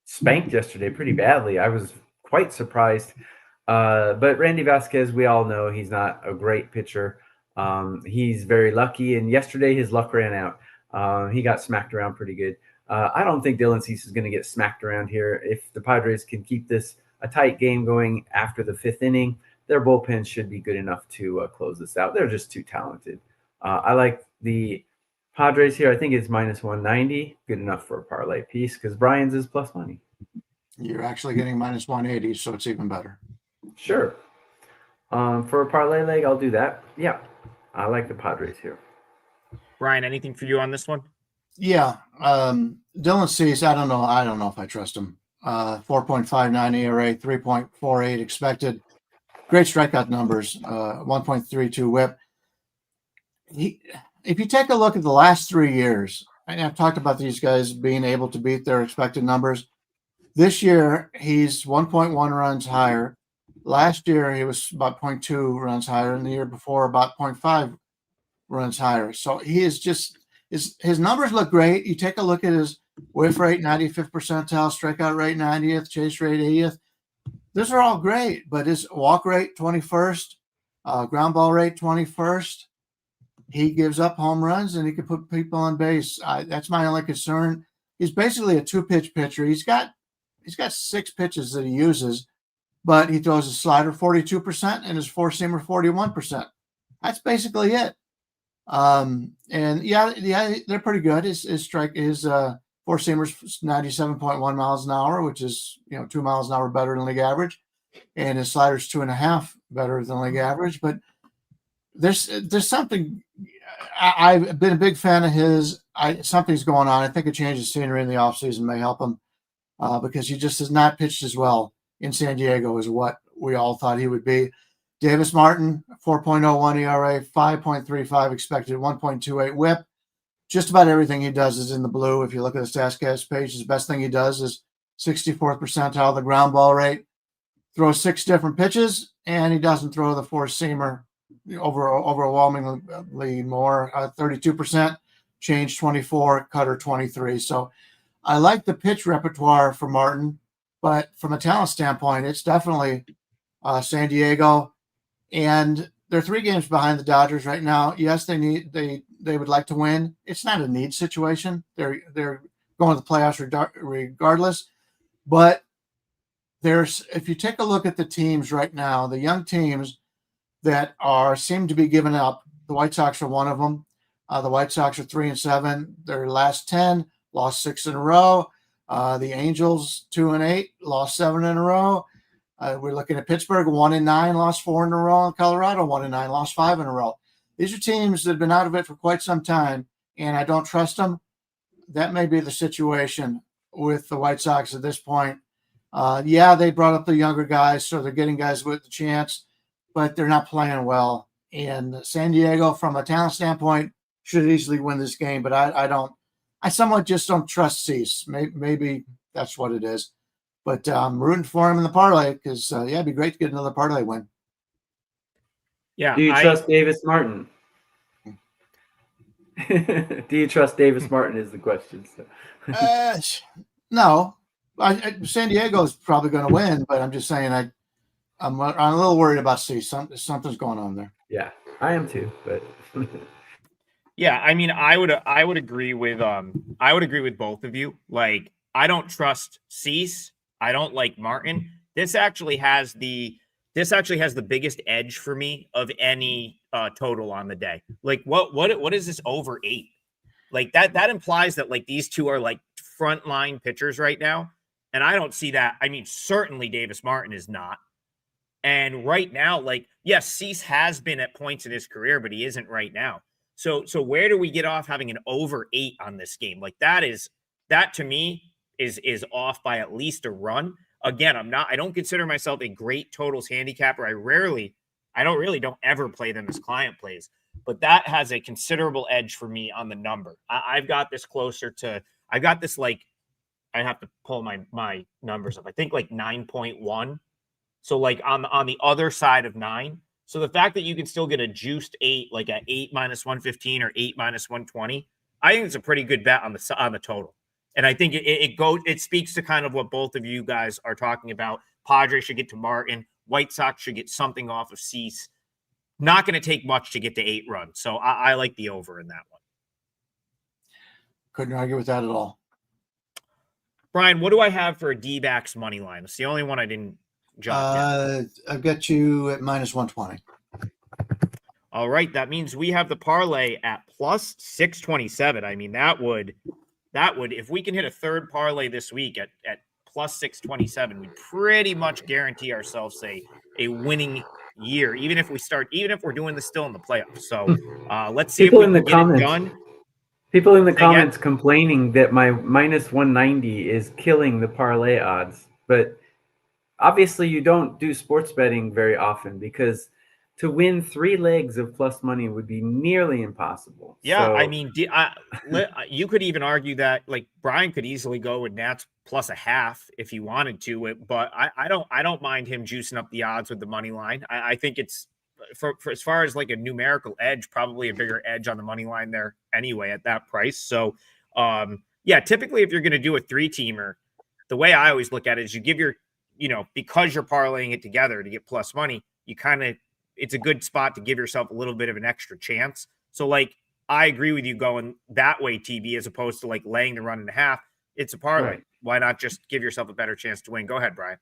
spanked yesterday pretty badly. I was quite surprised. But Randy Vasquez, we all know he's not a great pitcher. He's very lucky, and yesterday his luck ran out. He got smacked around pretty good. I don't think Dylan Cease is going to get smacked around here. If the Padres can keep this a tight game going after the 5th inning, their bullpen should be good enough to close this out. They're just too talented. I like the Padres here, I think it's minus 190. Good enough for a parlay piece because Bryan's is plus money. You're actually getting minus 180, so it's even better. Sure. For a parlay leg, I'll do that. Yeah, I like the Padres here. Bryan, anything for you on this one? Yeah. Dylan Cease, I don't know if I trust him. 4.59 ERA, 3.48 expected. Great strikeout numbers, 1.32 whip. If you take a look at the last 3 years, and I've talked about these guys being able to beat their expected numbers. This year, he's 1.1 runs higher. Last year, he was about 0.2 runs higher, and the year before, about 0.5 runs higher. So he is just his numbers look great. You take a look at his whiff rate, 95th percentile, strikeout rate, 90th, chase rate, 80th. Those are all great, but his walk rate, 21st, ground ball rate, 21st. He gives up home runs, and he can put people on base. That's my only concern. He's basically a two-pitch pitcher. He's got 6 pitches that he uses, but he throws his slider 42% and his four-seamer 41%. That's basically it. And yeah, they're pretty good. His four-seamer's 97.1 miles an hour, which is 2 miles an hour better than league average, and his slider's 2.5 better than league average. But there's something. I've been a big fan of his. Something's going on. I think a change of scenery in the offseason may help him because he just has not pitched as well in San Diego as what we all thought he would be. Davis Martin, 4.01 ERA, 5.35 expected, 1.28 whip. Just about everything he does is in the blue. If you look at the StatCast page, the best thing he does is 64th percentile, the ground ball rate. Throws 6 different pitches, and he doesn't throw the four-seamer overwhelmingly more, 32%, change 24, cutter 23. So I like the pitch repertoire for Martin, but from a talent standpoint, it's definitely San Diego, and they're 3 games behind the Dodgers right now. Yes, they would like to win. It's not a need situation. They're going to the playoffs regardless, but if you take a look at the teams right now, the young teams that seem to be giving up. The White Sox are one of them. The White Sox are 3-7. Their last 10, lost 6 in a row. The Angels 2-8, lost 7 in a row. We're looking at Pittsburgh 1-9, lost 4 in a row. And Colorado 1-9, lost 5 in a row. These are teams that have been out of it for quite some time, and I don't trust them. That may be the situation with the White Sox at this point. Yeah, they brought up the younger guys, so they're getting guys with the chance, but they're not playing well. And San Diego, from a talent standpoint, should easily win this game, but I somewhat just don't trust Cease. Maybe that's what it is. But I'm rooting for him in the parlay because, it'd be great to get another parlay win. Yeah. Do you trust Davis Martin? Do you trust Davis Martin is the question. No. San Diego's probably going to win, but I'm just saying I'm a little worried about Cease. Something's going on there. Yeah, I am too, but yeah, I mean, I would agree with both of you. Like, I don't trust Cease. I don't like Martin. This actually has the biggest edge for me of any total on the day. Like, what is this over 8? Like that implies that like these two are like frontline pitchers right now. And I don't see that. I mean, certainly Davis Martin is not. And right now, like, yes, Cease has been at points in his career, but he isn't right now. So where do we get off having an over 8 on this game? Like that to me is off by at least a run. Again, I don't consider myself a great totals handicapper. I don't ever play them as client plays, but that has a considerable edge for me on the number. I've got this like, I have to pull my numbers up. I think like 9.1. So like on the other side of 9. So the fact that you can still get a juiced 8, like at 8 minus 115 or 8 minus 120, I think it's a pretty good bet on the total. And I think it speaks to kind of what both of you guys are talking about. Padres should get to Martin. White Sox should get something off of Cease. Not going to take much to get to 8 runs. So I like the over in that one. Couldn't argue with that at all. Bryan, what do I have for a D-backs money line? It's the only one I didn't jot down. I've got you at minus 120. All right. That means we have the parlay at plus 627. I mean, that would, if we can hit a third parlay this week at plus 627, we pretty much guarantee ourselves a winning year, even if we're doing this still in the playoffs. So let's see if we can get it done. People in the comments complaining that my minus 190 is killing the parlay odds, but obviously you don't do sports betting very often because to win 3 legs of plus money would be nearly impossible. Yeah, so, I mean, you could even argue that like Bryan could easily go with Nats plus a half if he wanted to, but I don't mind him juicing up the odds with the money line. I think it's for as far as like a numerical edge, probably a bigger edge on the money line there anyway at that price. So, yeah, typically if you're going to do a 3-teamer, the way I always look at it is you give your, because you're parlaying it together to get plus money, it's a good spot to give yourself a little bit of an extra chance. So like, I agree with you going that way, TB, as opposed to like laying the run and a half. It's a parlay. Right. Why not just give yourself a better chance to win? Go ahead, Bryan.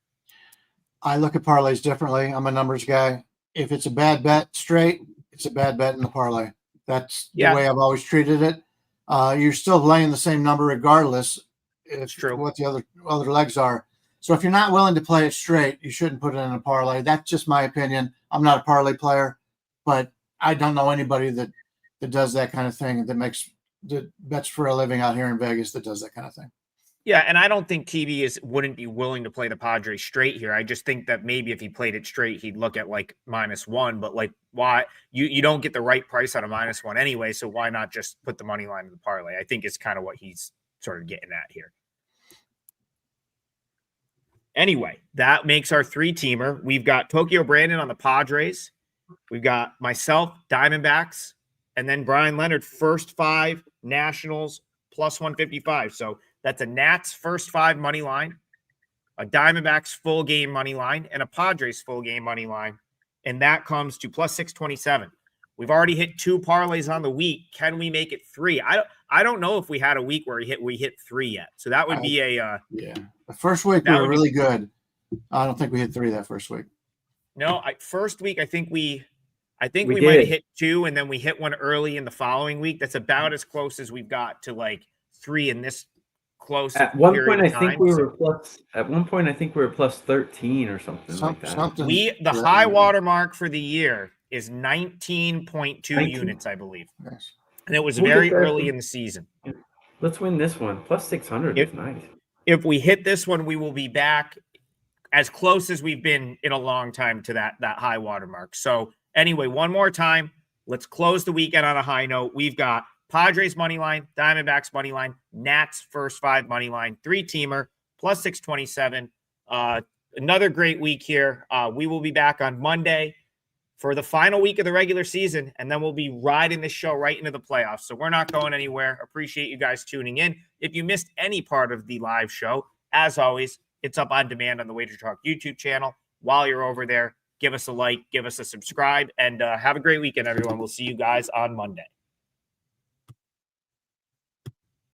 I look at parlays differently. I'm a numbers guy. If it's a bad bet straight, it's a bad bet in the parlay. That's the way I've always treated it. You're still laying the same number regardless. It's true what the other legs are. So if you're not willing to play it straight, you shouldn't put it in a parlay. That's just my opinion. I'm not a parlay player, but I don't know anybody that does that kind of thing, that bets for a living out here in Vegas that does that kind of thing. Yeah, and I don't think TB wouldn't be willing to play the Padres straight here. I just think that maybe if he played it straight, he'd look at like -1. But like, why you don't get the right price on a -1 anyway? So why not just put the money line in the parlay? I think it's kind of what he's sort of getting at here. Anyway, that makes our 3-teamer. We've got Tokyo Brandon on the Padres. We've got myself, Diamondbacks, and then Bryan Leonard, first 5 Nationals plus 155. So that's a Nats first 5 money line, a Diamondbacks full game money line, and a Padres full game money line. And that comes to plus 627. We've already hit 2 parlays on the week. Can we make it 3? I don't know if we had a week where we hit 3 yet. So that would be a The first week we were really good. I don't think we hit 3 that first week. No, first week I think we might have hit 2, and then we hit 1 early in the following week. That's about as close as we've got to like 3 in this close. At one point, I think we were plus 13 or something like that. The high water mark for the year is 19.2 units, I believe. Yes. And it was very early in the season. Let's win this one. Plus 600 is nice. If we hit this one, we will be back as close as we've been in a long time to that high water mark. So anyway, one more time, let's close the weekend on a high note. We've got Padres money line, Diamondbacks money line, Nats first 5 money line, 3-teamer, plus 627. Another great week here. We will be back on Monday for the final week of the regular season, and then we'll be riding this show right into the playoffs. So we're not going anywhere. Appreciate you guys tuning in. If you missed any part of the live show, as always, it's up on demand on the Wager Talk YouTube channel. While you're over there, give us a like, give us a subscribe, and have a great weekend, everyone. We'll see you guys on Monday.